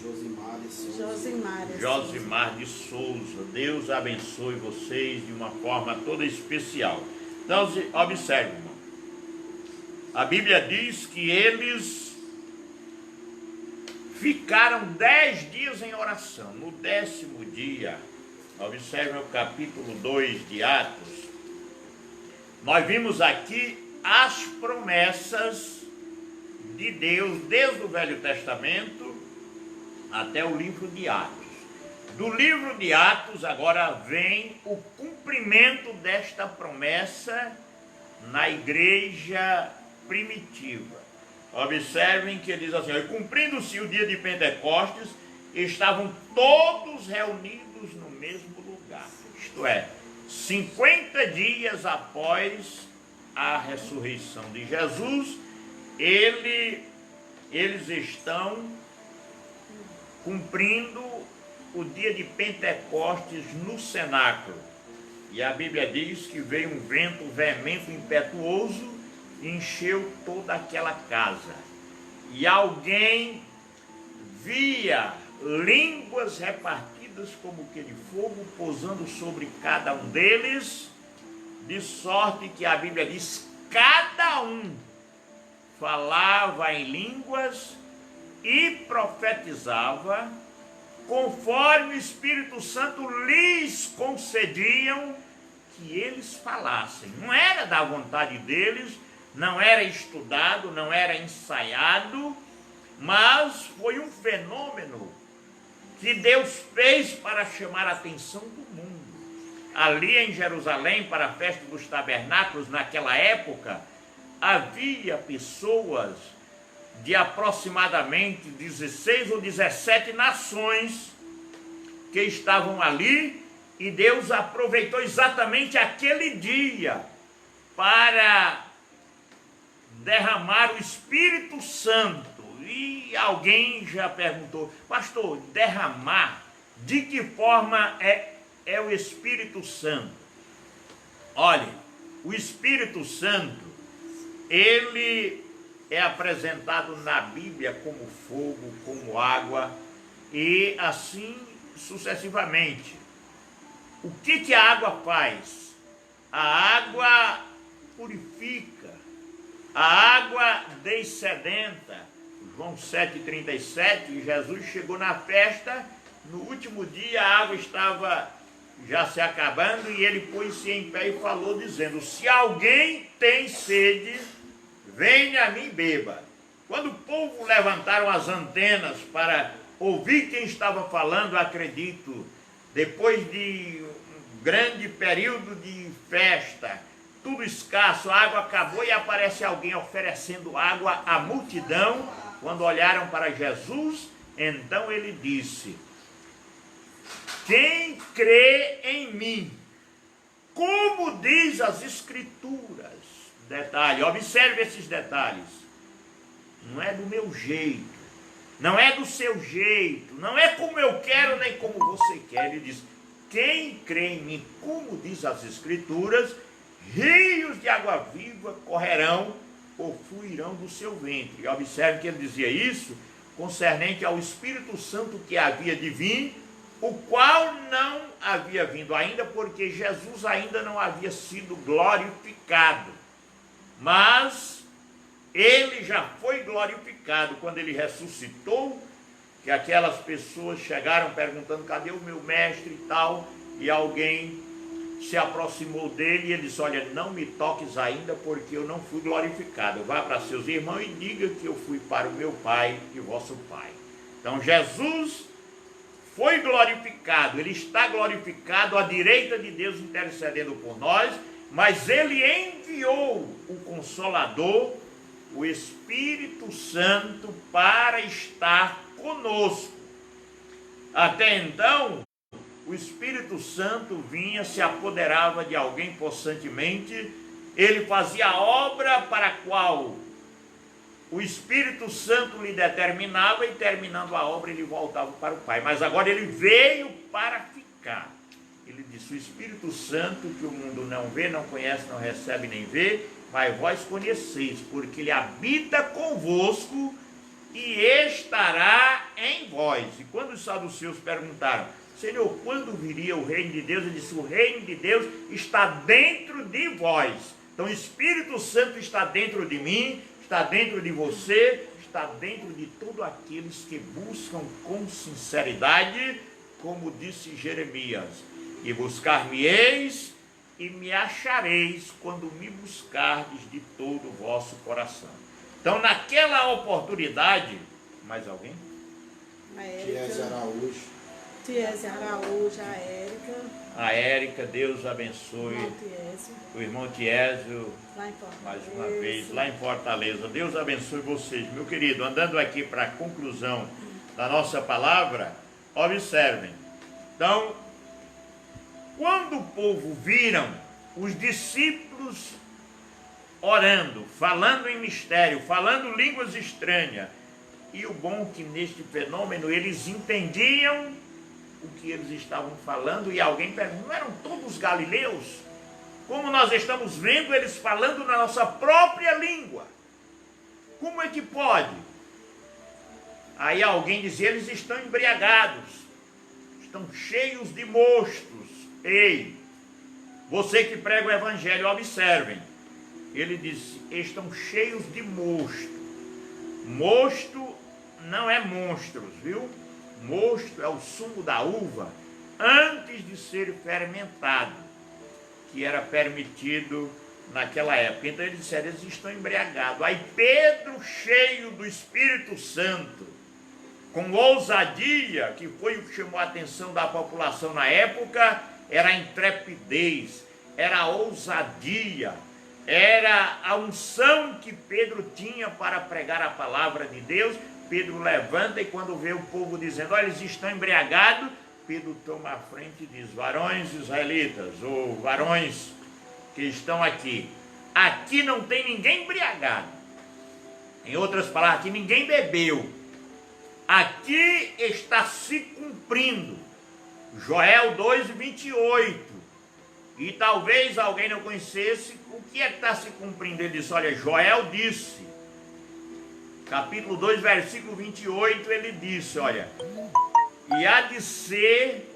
Josimar de Souza. Deus abençoe vocês de uma forma toda especial. Então, observe, irmão. A Bíblia diz que eles ficaram 10 dias em oração. No 10º dia, observe o capítulo 2 de Atos, nós vimos aqui as promessas de Deus, desde o Velho Testamento até o livro de Atos. Do livro de Atos agora vem o cumprimento desta promessa na igreja primitiva. Observem que ele diz assim: cumprindo-se o dia de Pentecostes, estavam todos reunidos no mesmo lugar. Isto é, 50 dias após a ressurreição de Jesus, eles estão cumprindo o dia de Pentecostes no cenáculo. E a Bíblia diz que veio um vento veemente, impetuoso, e encheu toda aquela casa. E alguém via línguas repartidas como que de fogo, pousando sobre cada um deles, de sorte que a Bíblia diz, cada um falava em línguas e profetizava, conforme o Espírito Santo lhes concediam que eles falassem. Não era da vontade deles, não era estudado, não era ensaiado, mas foi um fenômeno que Deus fez para chamar a atenção do mundo. Ali em Jerusalém, para a festa dos tabernáculos, naquela época, havia pessoas de aproximadamente 16 ou 17 nações que estavam ali, e Deus aproveitou exatamente aquele dia para derramar o Espírito Santo. E alguém já perguntou: pastor, derramar, de que forma é o Espírito Santo? Olha, o Espírito Santo, ele é apresentado na Bíblia como fogo, como água, e assim sucessivamente. O que a água faz? A água purifica, a água dessedenta. João 7,37, Jesus chegou na festa, no último dia a água estava já se acabando, e ele pôs-se em pé e falou dizendo: se alguém tem sede, venha a mim e beba. Quando o povo levantaram as antenas para ouvir quem estava falando, acredito, depois de um grande período de festa, tudo escasso, a água acabou e aparece alguém oferecendo água à multidão. Quando olharam para Jesus, então ele disse: quem crê em mim, como diz as Escrituras. Detalhe, observe esses detalhes. Não é do meu jeito, não é do seu jeito, não é como eu quero nem como você quer. Ele diz: quem crê em mim, como diz as Escrituras, rios de água viva correrão ou fluirão do seu ventre. E observe que ele dizia isso concernente ao Espírito Santo que havia de vir, o qual não havia vindo ainda, porque Jesus ainda não havia sido glorificado. Mas ele já foi glorificado quando ele ressuscitou, que aquelas pessoas chegaram perguntando: cadê o meu mestre e tal, e alguém se aproximou dele e ele disse: olha, não me toques ainda, porque eu não fui glorificado. Vá para seus irmãos e diga que eu fui para o meu Pai e vosso Pai. Então Jesus foi glorificado, ele está glorificado à direita de Deus, intercedendo por nós, mas ele enviou o Consolador, o Espírito Santo, para estar conosco. Até então, o Espírito Santo vinha, se apoderava de alguém possantemente, ele fazia a obra para a qual o Espírito Santo lhe determinava, e terminando a obra ele voltava para o Pai. Mas agora ele veio para ficar. Ele disse: o Espírito Santo, que o mundo não vê, não conhece, não recebe nem vê, mas vós conheceis, porque ele habita convosco e estará em vós. E quando os saduceus perguntaram: Senhor, quando viria o reino de Deus? Ele disse: o reino de Deus está dentro de vós. Então o Espírito Santo está dentro de mim, está dentro de você, está dentro de todos aqueles que buscam com sinceridade, como disse Jeremias, e buscar-me-eis e me achareis quando me buscardes de todo o vosso coração. Então naquela oportunidade, mais alguém? A Tiese Érica. Araújo. Tiese Araújo, a Érica. A Érica, Deus abençoe. Irmão Tiese, O irmão Tiésio, lá em Fortaleza. mais uma vez, lá em Fortaleza. Deus abençoe vocês. Meu querido, andando aqui para a conclusão da nossa palavra, observem. Então, quando o povo viram os discípulos orando, falando em mistério, falando línguas estranhas, e o bom que neste fenômeno eles entendiam o que eles estavam falando, e alguém perguntou, não eram todos galileus? Como nós estamos vendo eles falando na nossa própria língua. Como é que pode? Aí alguém dizia, eles estão embriagados, estão cheios de mostos. Ei, você que prega o evangelho, observem. Ele disse, estão cheios de mosto. Mosto não é monstros, viu? Mosto é o sumo da uva antes de ser fermentado, que era permitido naquela época. Então eles disseram, eles estão embriagados. Aí Pedro, cheio do Espírito Santo, com ousadia, que foi o que chamou a atenção da população na época, era a intrepidez, era a ousadia, era a unção que Pedro tinha para pregar a palavra de Deus. Pedro levanta e quando vê o povo dizendo, olha, eles estão embriagados, Pedro toma a frente e diz, varões israelitas, ou varões que estão aqui, aqui não tem ninguém embriagado. Em outras palavras, aqui ninguém bebeu. Aqui está se cumprindo Joel 2:28. E talvez alguém não conhecesse o que é que está se cumprindo. Ele disse, olha, Joel disse, capítulo 2, versículo 28, ele disse, olha, e há de ser,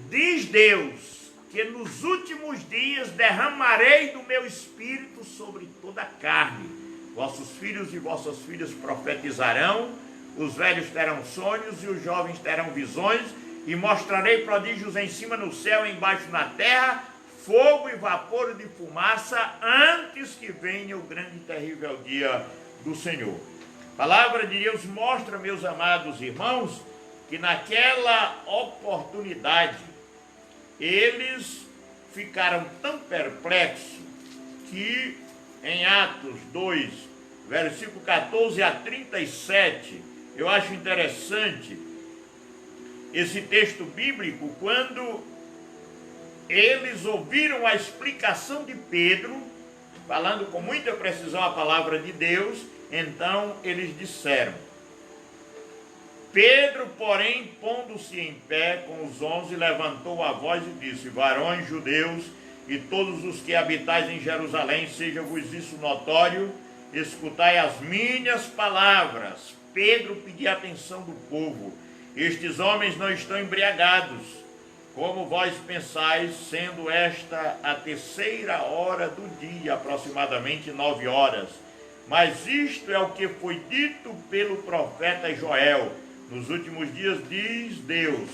diz Deus, que nos últimos dias derramarei do meu espírito sobre toda a carne. Vossos filhos e vossas filhas profetizarão, os velhos terão sonhos e os jovens terão visões, e mostrarei prodígios em cima no céu e embaixo na terra, fogo e vapor de fumaça, antes que venha o grande e terrível dia do Senhor. A palavra de Deus mostra, meus amados irmãos, que naquela oportunidade eles ficaram tão perplexos que em Atos 2, versículo 14 a 37, eu acho interessante esse texto bíblico, quando eles ouviram a explicação de Pedro, falando com muita precisão a palavra de Deus, então eles disseram. Pedro, porém, pondo-se em pé com os 11, levantou a voz e disse, varões judeus e todos os que habitais em Jerusalém, seja-vos isso notório, escutai as minhas palavras. Pedro pedia a atenção do povo. Estes homens não estão embriagados, como vós pensais, sendo esta a 3ª hora do dia, aproximadamente 9 horas. Mas isto é o que foi dito pelo profeta Joel. Nos últimos dias diz Deus,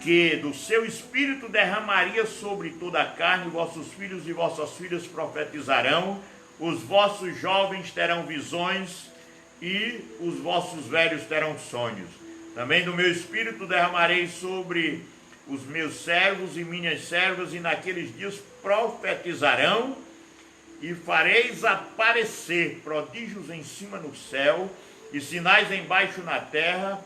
que do seu espírito derramaria sobre toda a carne, vossos filhos e vossas filhas profetizarão, os vossos jovens terão visões e os vossos velhos terão sonhos. Também do meu espírito derramarei sobre os meus servos e minhas servas, e naqueles dias profetizarão, e fareis aparecer prodígios em cima no céu, e sinais embaixo na terra,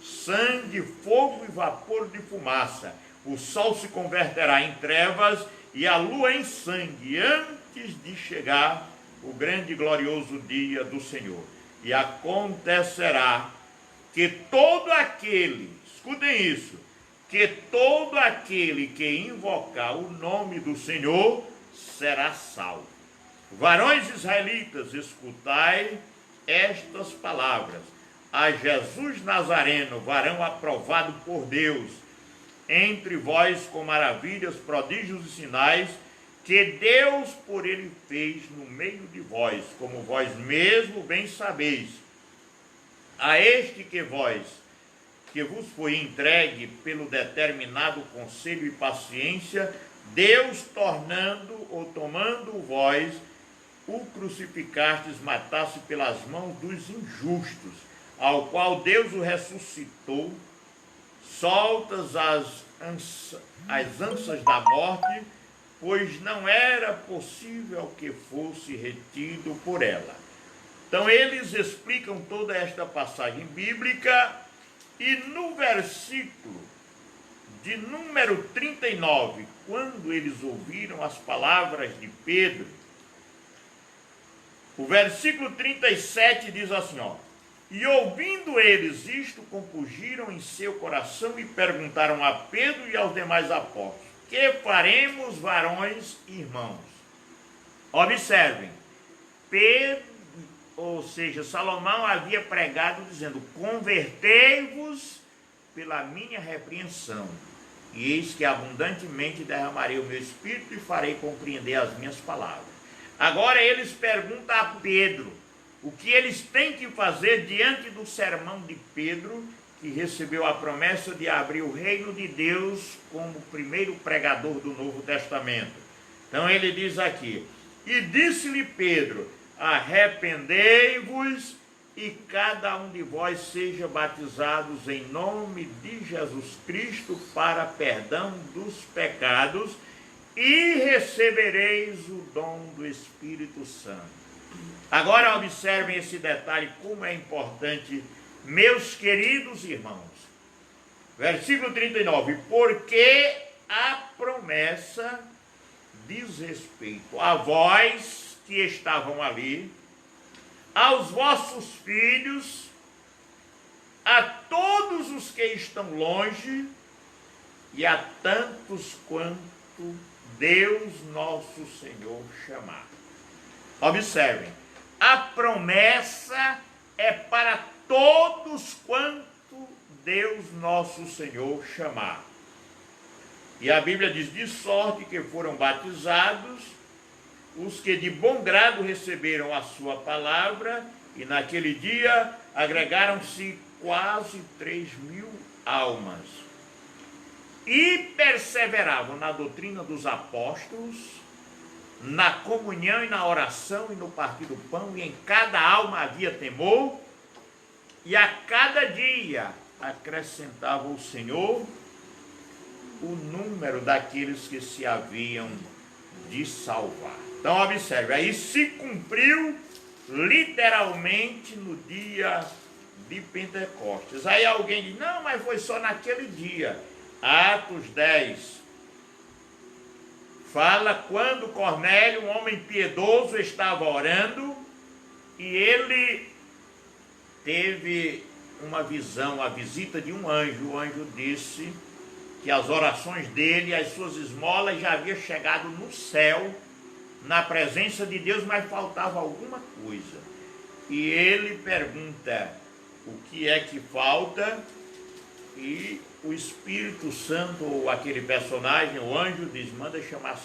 sangue, fogo e vapor de fumaça. O sol se converterá em trevas e a lua em sangue, antes de chegar o grande e glorioso dia do Senhor. E acontecerá que todo aquele, escutem isso, que todo aquele que invocar o nome do Senhor será salvo. Varões israelitas, escutai estas palavras. A Jesus Nazareno, varão aprovado por Deus, entre vós com maravilhas, prodígios e sinais, que Deus por ele fez no meio de vós, como vós mesmo bem sabeis. A este que vos foi entregue pelo determinado conselho e paciência, Deus tomando vós, o crucificastes, matasse pelas mãos dos injustos, ao qual Deus o ressuscitou, soltas as ânsias da morte, pois não era possível que fosse retido por ela. Então eles explicam toda esta passagem bíblica e no versículo de número 39, quando eles ouviram as palavras de Pedro, o versículo 37 diz assim, ó: e ouvindo eles isto, compungiram em seu coração e perguntaram a Pedro e aos demais apóstolos: que faremos, varões e irmãos? Observem, Pedro, ou seja, Salomão havia pregado dizendo: convertei-vos pela minha repreensão, e eis que abundantemente derramarei o meu espírito e farei compreender as minhas palavras. Agora eles perguntam a Pedro o que eles têm que fazer diante do sermão de Pedro, que recebeu a promessa de abrir o reino de Deus como primeiro pregador do Novo Testamento. Então ele diz aqui: e disse-lhe Pedro: arrependei-vos e cada um de vós seja batizados em nome de Jesus Cristo para perdão dos pecados e recebereis o dom do Espírito Santo. Agora observem esse detalhe, como é importante, meus queridos irmãos. Versículo 39, porque a promessa diz respeito a vós que estavam ali, aos vossos filhos, a todos os que estão longe e a tantos quanto Deus nosso Senhor chamar. Observem, a promessa é para todos quanto Deus nosso Senhor chamar. E a Bíblia diz: de sorte que foram batizados os que de bom grado receberam a sua palavra, e naquele dia agregaram-se quase 3.000 almas. E perseveravam na doutrina dos apóstolos, na comunhão e na oração e no partir do pão, e em cada alma havia temor, e a cada dia acrescentava o Senhor o número daqueles que se haviam de salvar. Então observe, aí se cumpriu literalmente no dia de Pentecostes. Aí alguém diz: não, mas foi só naquele dia. Atos 10 fala quando Cornélio, um homem piedoso, estava orando e ele teve uma visão, a visita de um anjo. O anjo disse que as orações dele, as suas esmolas já haviam chegado no céu, na presença de Deus, mas faltava alguma coisa. E ele pergunta o que é que falta, e o Espírito Santo, ou aquele personagem, o anjo, diz: manda chamar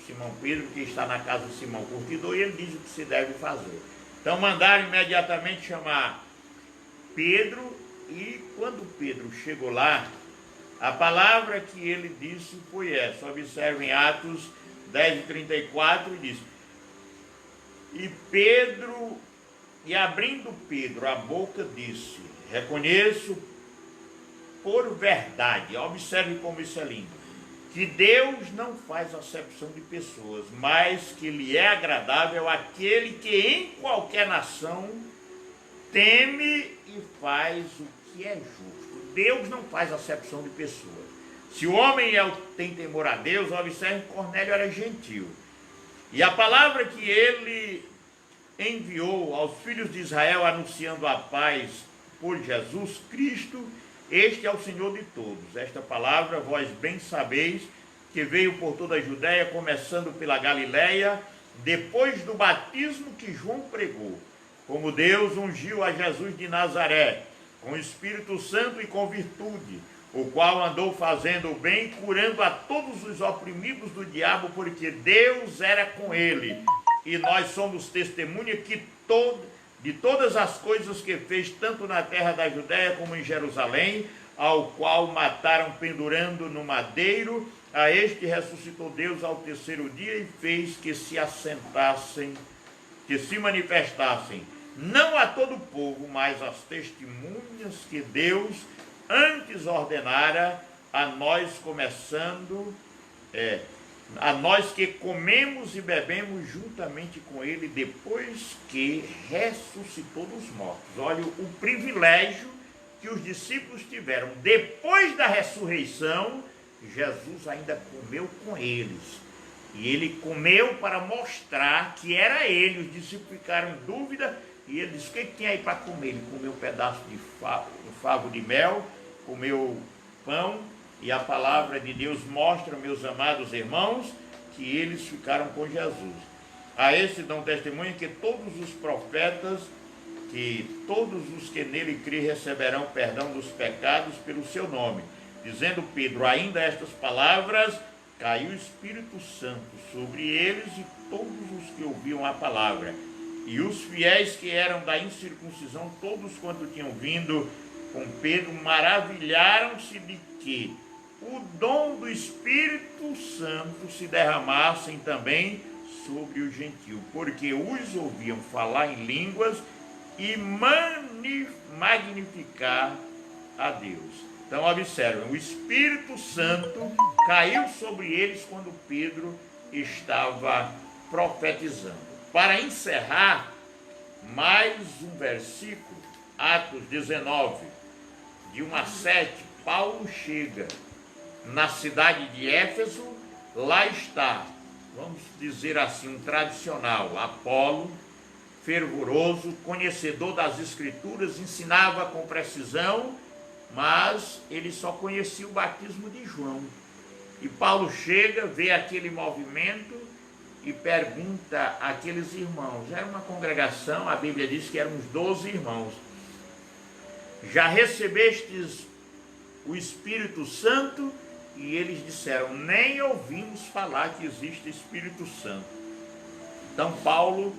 Simão Pedro, que está na casa de Simão Curtidor, e ele diz o que se deve fazer. Então mandaram imediatamente chamar Pedro, e quando Pedro chegou lá, a palavra que ele disse foi essa. Observem Atos 10:34, diz: e abrindo Pedro a boca, disse: reconheço por verdade, observe como isso é lindo, que Deus não faz acepção de pessoas, mas que lhe é agradável aquele que em qualquer nação teme e faz o que é justo. Deus não faz acepção de pessoas. Se o homem tem temor a Deus, observe, Cornélio era gentil. E a palavra que ele enviou aos filhos de Israel, anunciando a paz por Jesus Cristo, este é o Senhor de todos. Esta palavra, vós bem sabeis, que veio por toda a Judéia, começando pela Galiléia, depois do batismo que João pregou, como Deus ungiu a Jesus de Nazaré, com o Espírito Santo e com virtude, o qual andou fazendo o bem, curando a todos os oprimidos do diabo, porque Deus era com ele. E nós somos testemunha de todas as coisas que fez, tanto na terra da Judéia como em Jerusalém, ao qual mataram pendurando no madeiro. A este ressuscitou Deus ao terceiro dia e fez que se assentassem, que se manifestassem, não a todo o povo, mas às testemunhas que Deus antes ordenara a nós, a nós que comemos e bebemos juntamente com ele depois que ressuscitou dos mortos. Olha o privilégio que os discípulos tiveram. Depois da ressurreição, Jesus ainda comeu com eles. E ele comeu para mostrar que era ele. Os discípulos ficaram em dúvida e ele disse: o que tinha aí para comer? Ele comeu um pedaço de favo de mel, comeu pão, e a palavra de Deus mostra, meus amados irmãos, que eles ficaram com Jesus. A esse dão testemunho que todos os profetas, que todos os que nele crêem receberão perdão dos pecados pelo seu nome. Dizendo Pedro ainda estas palavras, caiu o Espírito Santo sobre eles e todos os que ouviam a palavra. E os fiéis que eram da incircuncisão, todos quanto tinham vindo com Pedro, maravilharam-se de que o dom do Espírito Santo se derramassem também sobre o gentio, porque os ouviam falar em línguas e magnificar a Deus. Então observem, o Espírito Santo caiu sobre eles quando Pedro estava profetizando. Para encerrar, mais um versículo, Atos 19, de 1 a 7, Paulo chega na cidade de Éfeso. Lá está, vamos dizer assim, um tradicional Apolo, fervoroso, conhecedor das Escrituras, ensinava com precisão, mas ele só conhecia o batismo de João. E Paulo chega, vê aquele movimento e pergunta àqueles irmãos. Era uma congregação, a Bíblia diz que eram uns 12 irmãos. Já recebestes o Espírito Santo? E eles disseram: nem ouvimos falar que existe Espírito Santo. Então Paulo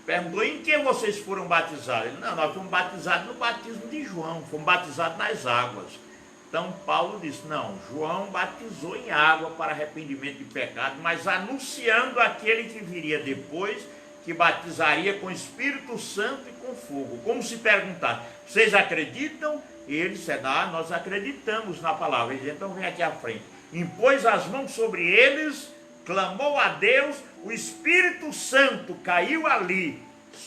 perguntou: em que vocês foram batizados? Ele: não, nós fomos batizados no batismo de João, fomos batizados nas águas. Então Paulo disse: não, João batizou em água para arrependimento de pecado, mas anunciando aquele que viria depois, que batizaria com Espírito Santo e com fogo. Como se perguntar: vocês acreditam? E eles disseram: nós acreditamos na palavra. Ele disse: então vem aqui à frente. Impôs as mãos sobre eles, clamou a Deus, o Espírito Santo caiu ali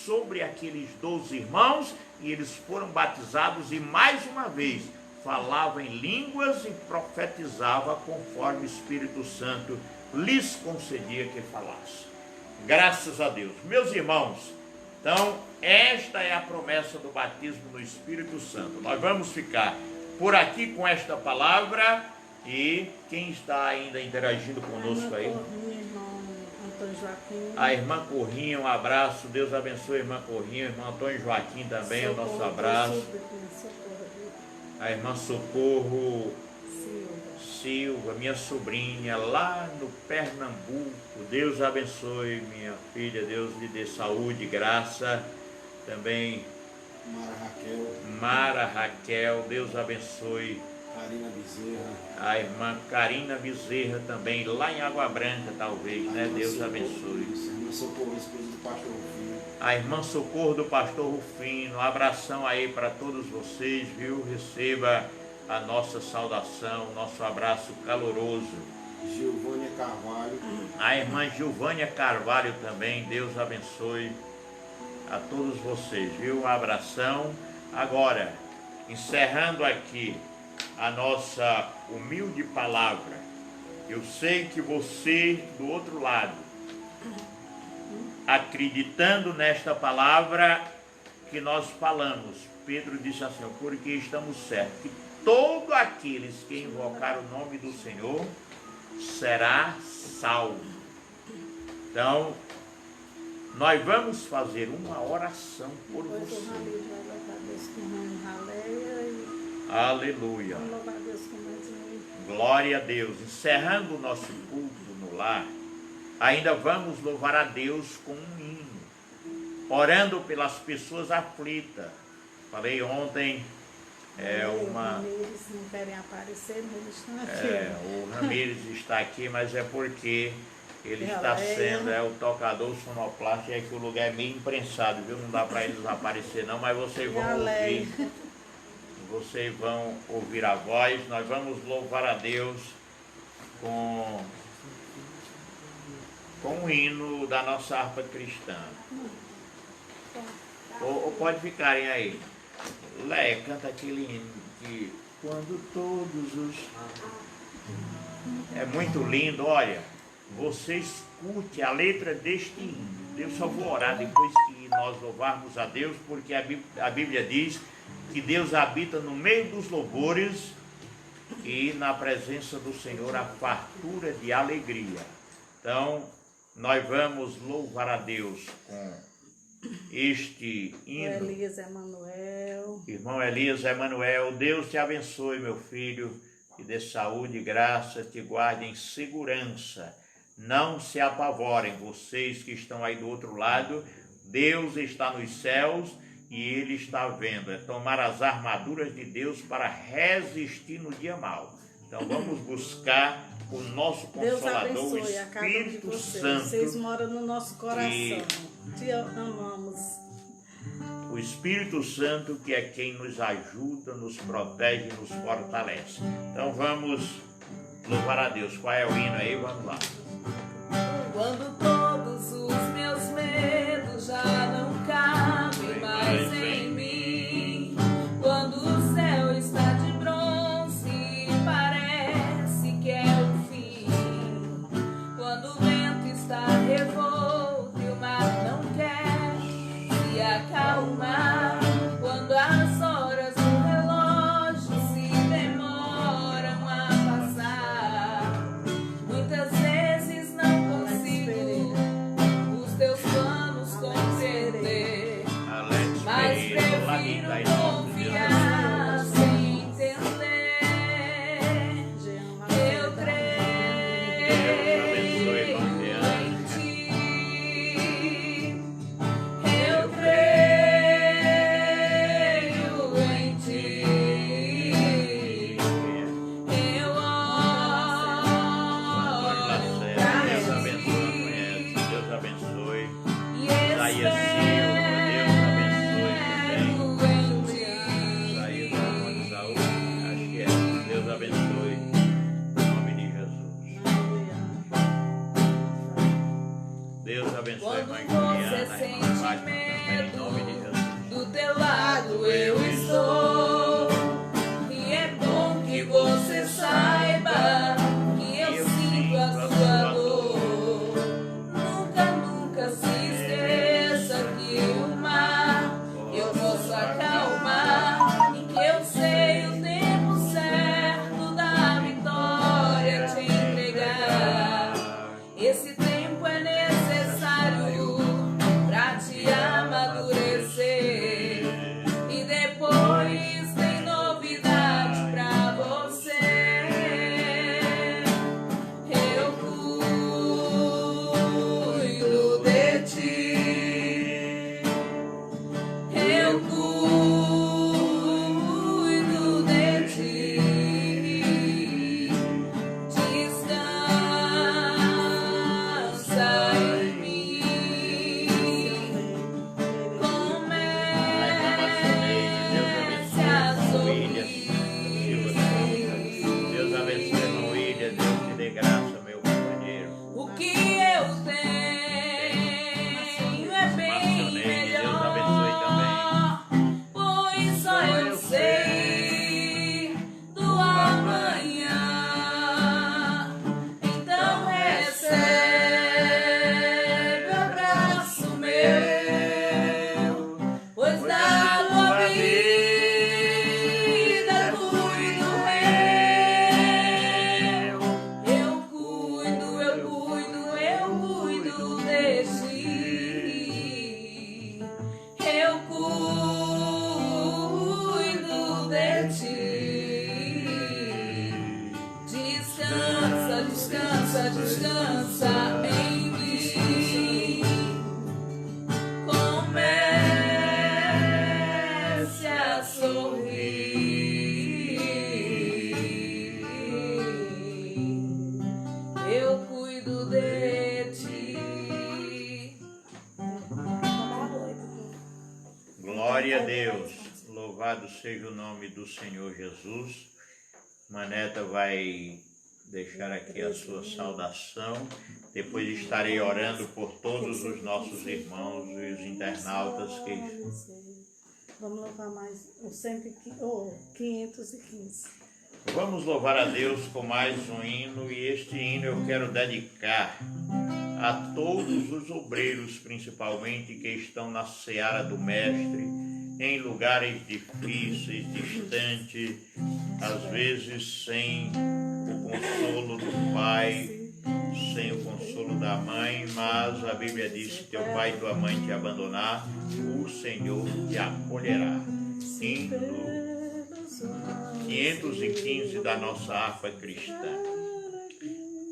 sobre aqueles 12 irmãos e eles foram batizados, e mais uma vez falava em línguas e profetizava conforme o Espírito Santo lhes concedia que falasse. Graças a Deus. Meus irmãos, então esta é a promessa do batismo no Espírito Santo. Nós vamos ficar por aqui com esta palavra. E quem está ainda interagindo conosco aí? A irmã Corrinha, um abraço. Deus abençoe a irmã Corrinha, irmão Antônio Joaquim também, o nosso abraço. A irmã Socorro Silva, minha sobrinha, lá no Pernambuco. Deus abençoe minha filha, Deus lhe dê saúde e graça. Também Mara Raquel, Deus abençoe. Karina Bezerra. A irmã Karina Bezerra também, lá em Água Branca, talvez, né? Deus abençoe. A irmã Socorro, esposa do pastor Rufino. A irmã Socorro do pastor Rufino, um abração aí para todos vocês, viu? Receba a nossa saudação, nosso abraço caloroso. Gilvânia Carvalho. A irmã Gilvânia Carvalho também, Deus abençoe a todos vocês, viu? Um abração. Agora, encerrando aqui a nossa humilde palavra, eu sei que você do outro lado, acreditando nesta palavra que nós falamos, Pedro disse assim: porque estamos certos que todos aqueles que invocar o nome do Senhor será salvo. Então nós vamos fazer uma oração por você. Aleluia. Vamos louvar a Deus com mais um. Glória a Deus. Encerrando o nosso culto no lar, ainda vamos louvar a Deus com um hino, orando pelas pessoas aflitas. Falei ontem, O Ramires não querem aparecer, mas eles estão aqui. o Ramires está aqui, mas é porque ele está sendo o tocador sonoplasta, e aqui o lugar é meio imprensado, viu? Não dá para eles aparecer não, mas vocês vão ouvir. Vocês vão ouvir a voz. Nós vamos louvar a Deus com o hino da nossa harpa cristã. Ou pode ficarem aí. Léia, canta aquele hino que quando todos os... É muito lindo, olha. Você escute a letra deste hino. Eu só vou orar depois que nós louvarmos a Deus, porque a Bíblia diz que Deus habita no meio dos louvores, e na presença do Senhor a fartura de alegria. Então, nós vamos louvar a Deus com este hino. Elias Emanuel. Irmão Elias Emanuel, Deus te abençoe, meu filho, te dê saúde e graça, te guarde em segurança. Não se apavorem, vocês que estão aí do outro lado. Deus está nos céus e Ele está vendo. É tomar as armaduras de Deus para resistir no dia mau. Então vamos buscar o nosso Consolador, o Espírito Santo. Vocês moram no nosso coração. Te amamos. O Espírito Santo, que é quem nos ajuda, nos protege, nos fortalece. Então vamos louvar a Deus. Qual é o hino aí? Vamos lá. Quando todos os meus medos já não cabem mais em mim, quando o céu está de bronze e parece que é o fim, quando o vento está revolto e o mar não quer se acalmar, quando as horas do relógio se demoram a passar, muitas vezes Glória a Deus. Louvado seja o nome do Senhor Jesus. Maneta vai deixar aqui a sua saudação. Depois estarei orando por todos os nossos irmãos e os internautas que... Vamos louvar mais o 515. Vamos louvar a Deus com mais um hino, e este hino eu quero dedicar a todos os obreiros, principalmente, que estão na seara do Mestre, em lugares difíceis, distantes, às vezes sem o consolo do Pai, sem o consolo da mãe, mas a Bíblia diz que teu pai e tua mãe te abandonar, o Senhor te acolherá. Hino 515 da nossa harpa cristã.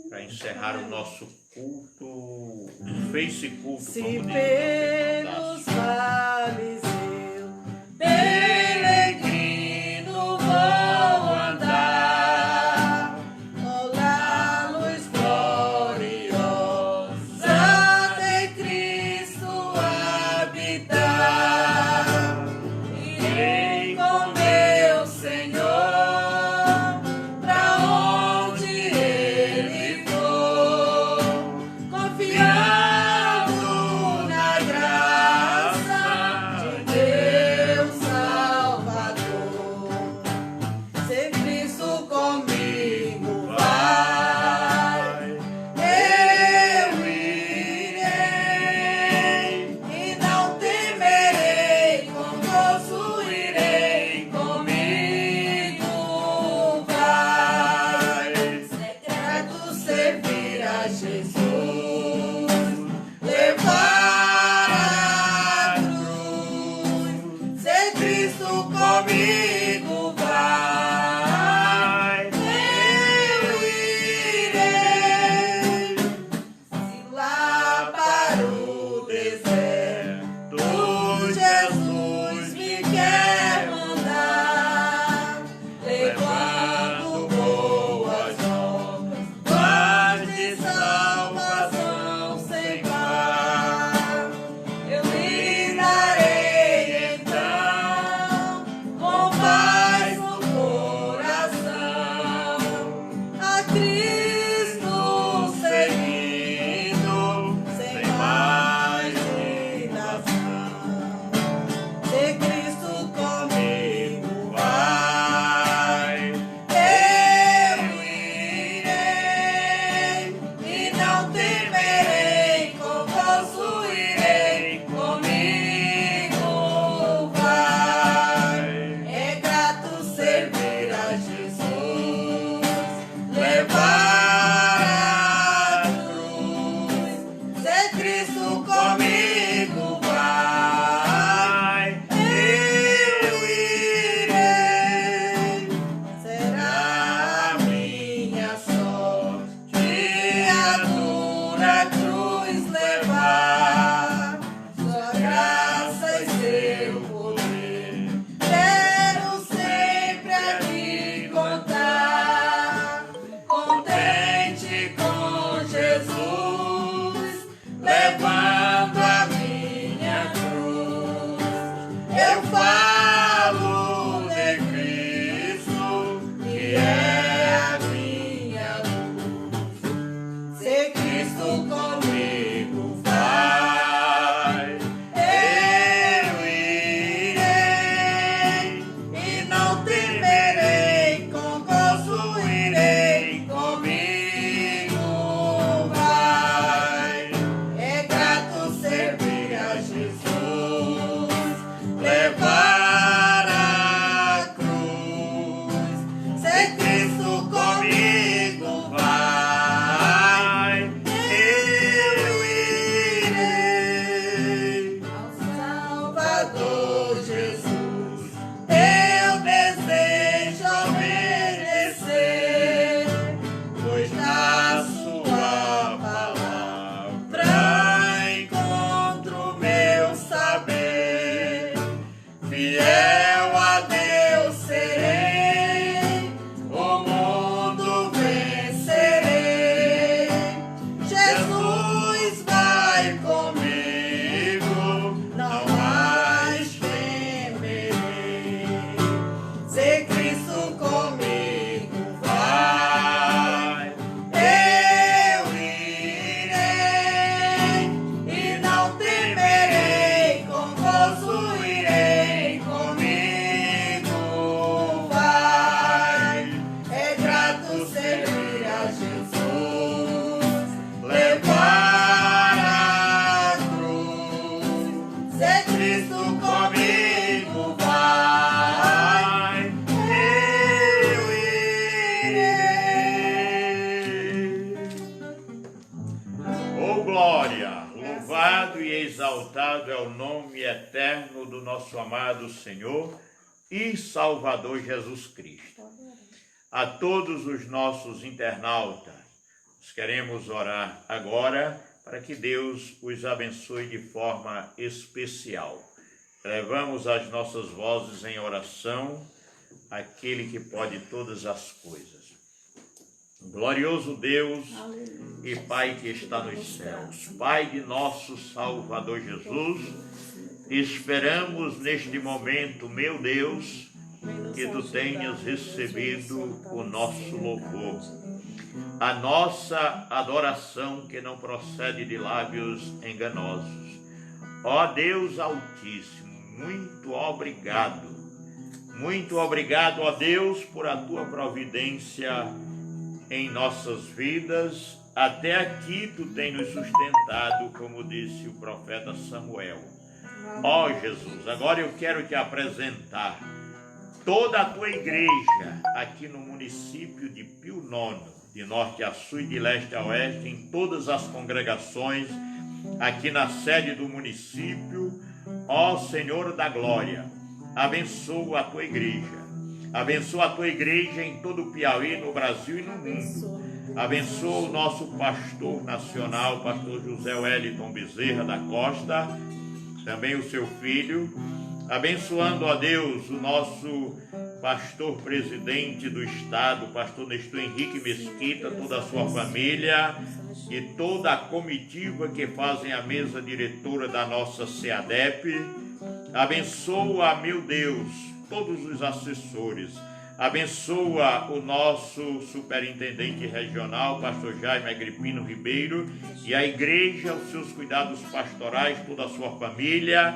Para encerrar o nosso culto, o Face Culto, Se como diz pelos vales eu Peregrino vou andar, olhar a luz gloriosa de Cristo habitar. Irei com meu Senhor pra onde Ele for, confiando na graça de Deus Salvador. Se Cristo comigo vai, eu irei e não temerei, com gozo irei, comigo vai. Secreto servir a Jesus, levar a cruz. Se Cristo comigo vai, eu irei. Se lá para o deserto Jesus me quer mandar, levando boas novas, paz de salvação sem par, eu lhe darei então, com paz no coração, a Cristo seguindo, sem mais dilação. Se Cristo comigo vai, eu irei e não temerei, com gozo irei, comigo vai. É grato servir a Jesus, levar a cruz. Se Cristo comigo vai, eu irei. Será a minha sorte a dura cruz levar, sua graça e seu poder quero sempre aqui contar. Contente com Jesus, levando a minha cruz, eu falo de Cristo, que é a minha luz. Se Cristo comigo vai, eu irei e não temerei, com gozo irei, comigo vai. É grato servir a Jesus, levar a cruz. Se Cristo comigo vai, eu irei. Ao Salvador Jesus, eu desejo obedecer, pois na sua palavra encontro meu saber. Fiel a Deus serei, o mundo vencerei. Jesus vai comigo, não mais nosso amado Senhor e Salvador Jesus Cristo. A todos os nossos internautas, nós queremos orar agora para que Deus os abençoe de forma especial. Levamos as nossas vozes em oração àquele que pode todas as coisas. Glorioso Deus e Pai que está nos céus, Pai de nosso Salvador Jesus, esperamos neste momento, meu Deus, que Tu tenhas recebido o nosso louvor, a nossa adoração que não procede de lábios enganosos. Ó Deus Altíssimo, muito obrigado, ó Deus, por a Tua providência em nossas vidas. Até aqui Tu tem nos sustentado, como disse o profeta Samuel. Ó Jesus, agora eu quero Te apresentar toda a Tua igreja aqui no município de Pio Nono, de norte a sul e de leste a oeste, em todas as congregações, aqui na sede do município. Ó Senhor da glória, abençoa a Tua igreja. Abençoa a Tua igreja em todo o Piauí, no Brasil e no mundo. Abençoa o nosso pastor nacional, pastor José Wellington Bezerra da Costa, também o seu filho. Abençoando, ó Deus, o nosso pastor presidente do estado, pastor Nestor Henrique Mesquita, toda a sua família e toda a comitiva que fazem a mesa diretora da nossa CEADEP. Abençoa, meu Deus, todos os assessores. Abençoa o nosso superintendente regional, pastor Jaime Agripino Ribeiro, e a igreja, os seus cuidados pastorais, toda a sua família.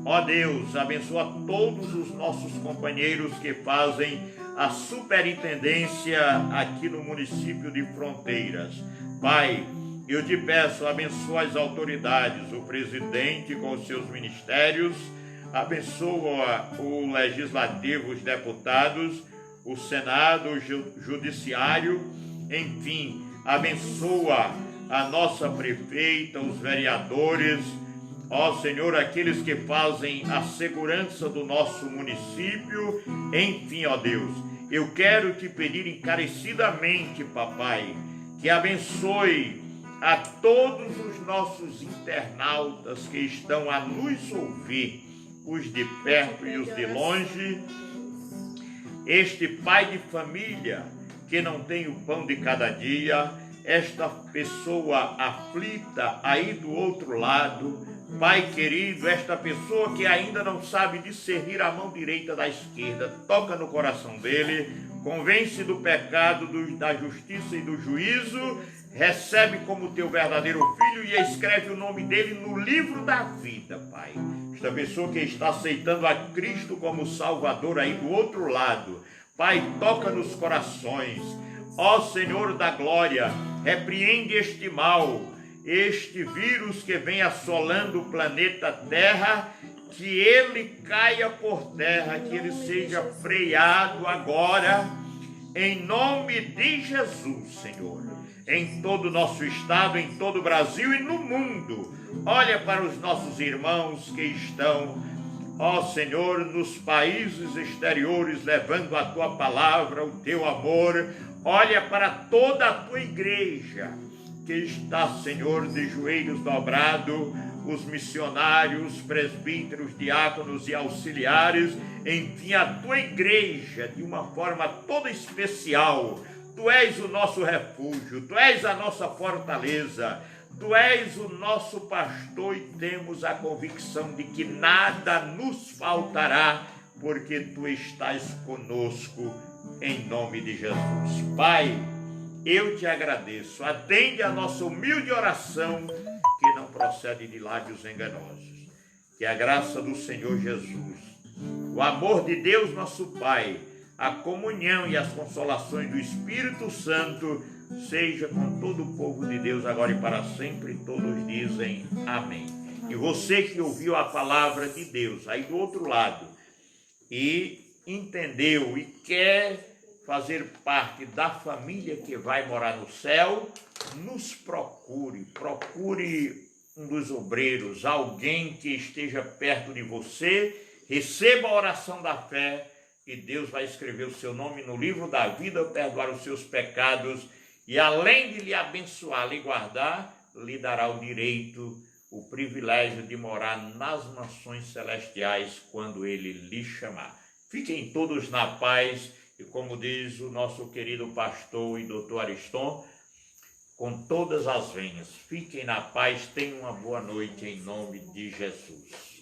Ó Deus, abençoa todos os nossos companheiros que fazem a superintendência aqui no município de Fronteiras. Pai, eu te peço, abençoa as autoridades, o presidente com os seus ministérios, abençoa o legislativo, os deputados, o Senado, o judiciário, enfim, abençoa a nossa prefeita, os vereadores. Ó Senhor, aqueles que fazem a segurança do nosso município, enfim, ó Deus, eu quero te pedir encarecidamente, papai, que abençoe a todos os nossos internautas que estão a nos ouvir, os de perto e os de longe, este pai de família que não tem o pão de cada dia, esta pessoa aflita aí do outro lado, Pai querido, esta pessoa que ainda não sabe discernir a mão direita da esquerda, toca no coração dele, convence do pecado, da justiça e do juízo, recebe como teu verdadeiro filho e escreve o nome dele no livro da vida, Pai. Esta pessoa que está aceitando a Cristo como Salvador aí do outro lado, Pai, toca nos corações. Ó Senhor da glória, repreende este mal, este vírus que vem assolando o planeta Terra, que ele caia por terra, que ele seja freado agora, em nome de Jesus, Senhor, em todo o nosso estado, em todo o Brasil e no mundo. Olha para os nossos irmãos que estão, ó Senhor, nos países exteriores, levando a Tua palavra, o Teu amor. Olha para toda a Tua igreja, que está, Senhor, de joelhos dobrados, os missionários, presbíteros, diáconos e auxiliares, enfim, a Tua igreja, de uma forma toda especial. Tu és o nosso refúgio, Tu és a nossa fortaleza, Tu és o nosso pastor e temos a convicção de que nada nos faltará, porque Tu estás conosco, em nome de Jesus. Pai, eu Te agradeço, atende a nossa humilde oração, que não procede de lábios enganosos. Que a graça do Senhor Jesus, o amor de Deus nosso Pai, a comunhão e as consolações do Espírito Santo, seja com todo o povo de Deus, agora e para sempre. Todos dizem amém. E você que ouviu a palavra de Deus aí do outro lado e entendeu e quer fazer parte da família que vai morar no céu, nos procure um dos obreiros, alguém que esteja perto de você, receba a oração da fé e Deus vai escrever o seu nome no livro da vida, perdoar os seus pecados e além de lhe abençoar, lhe guardar, lhe dará o direito, o privilégio de morar nas mansões celestiais quando ele lhe chamar. Fiquem todos na paz e como diz o nosso querido pastor e doutor Ariston, com todas as venhas. Fiquem na paz, tenham uma boa noite em nome de Jesus.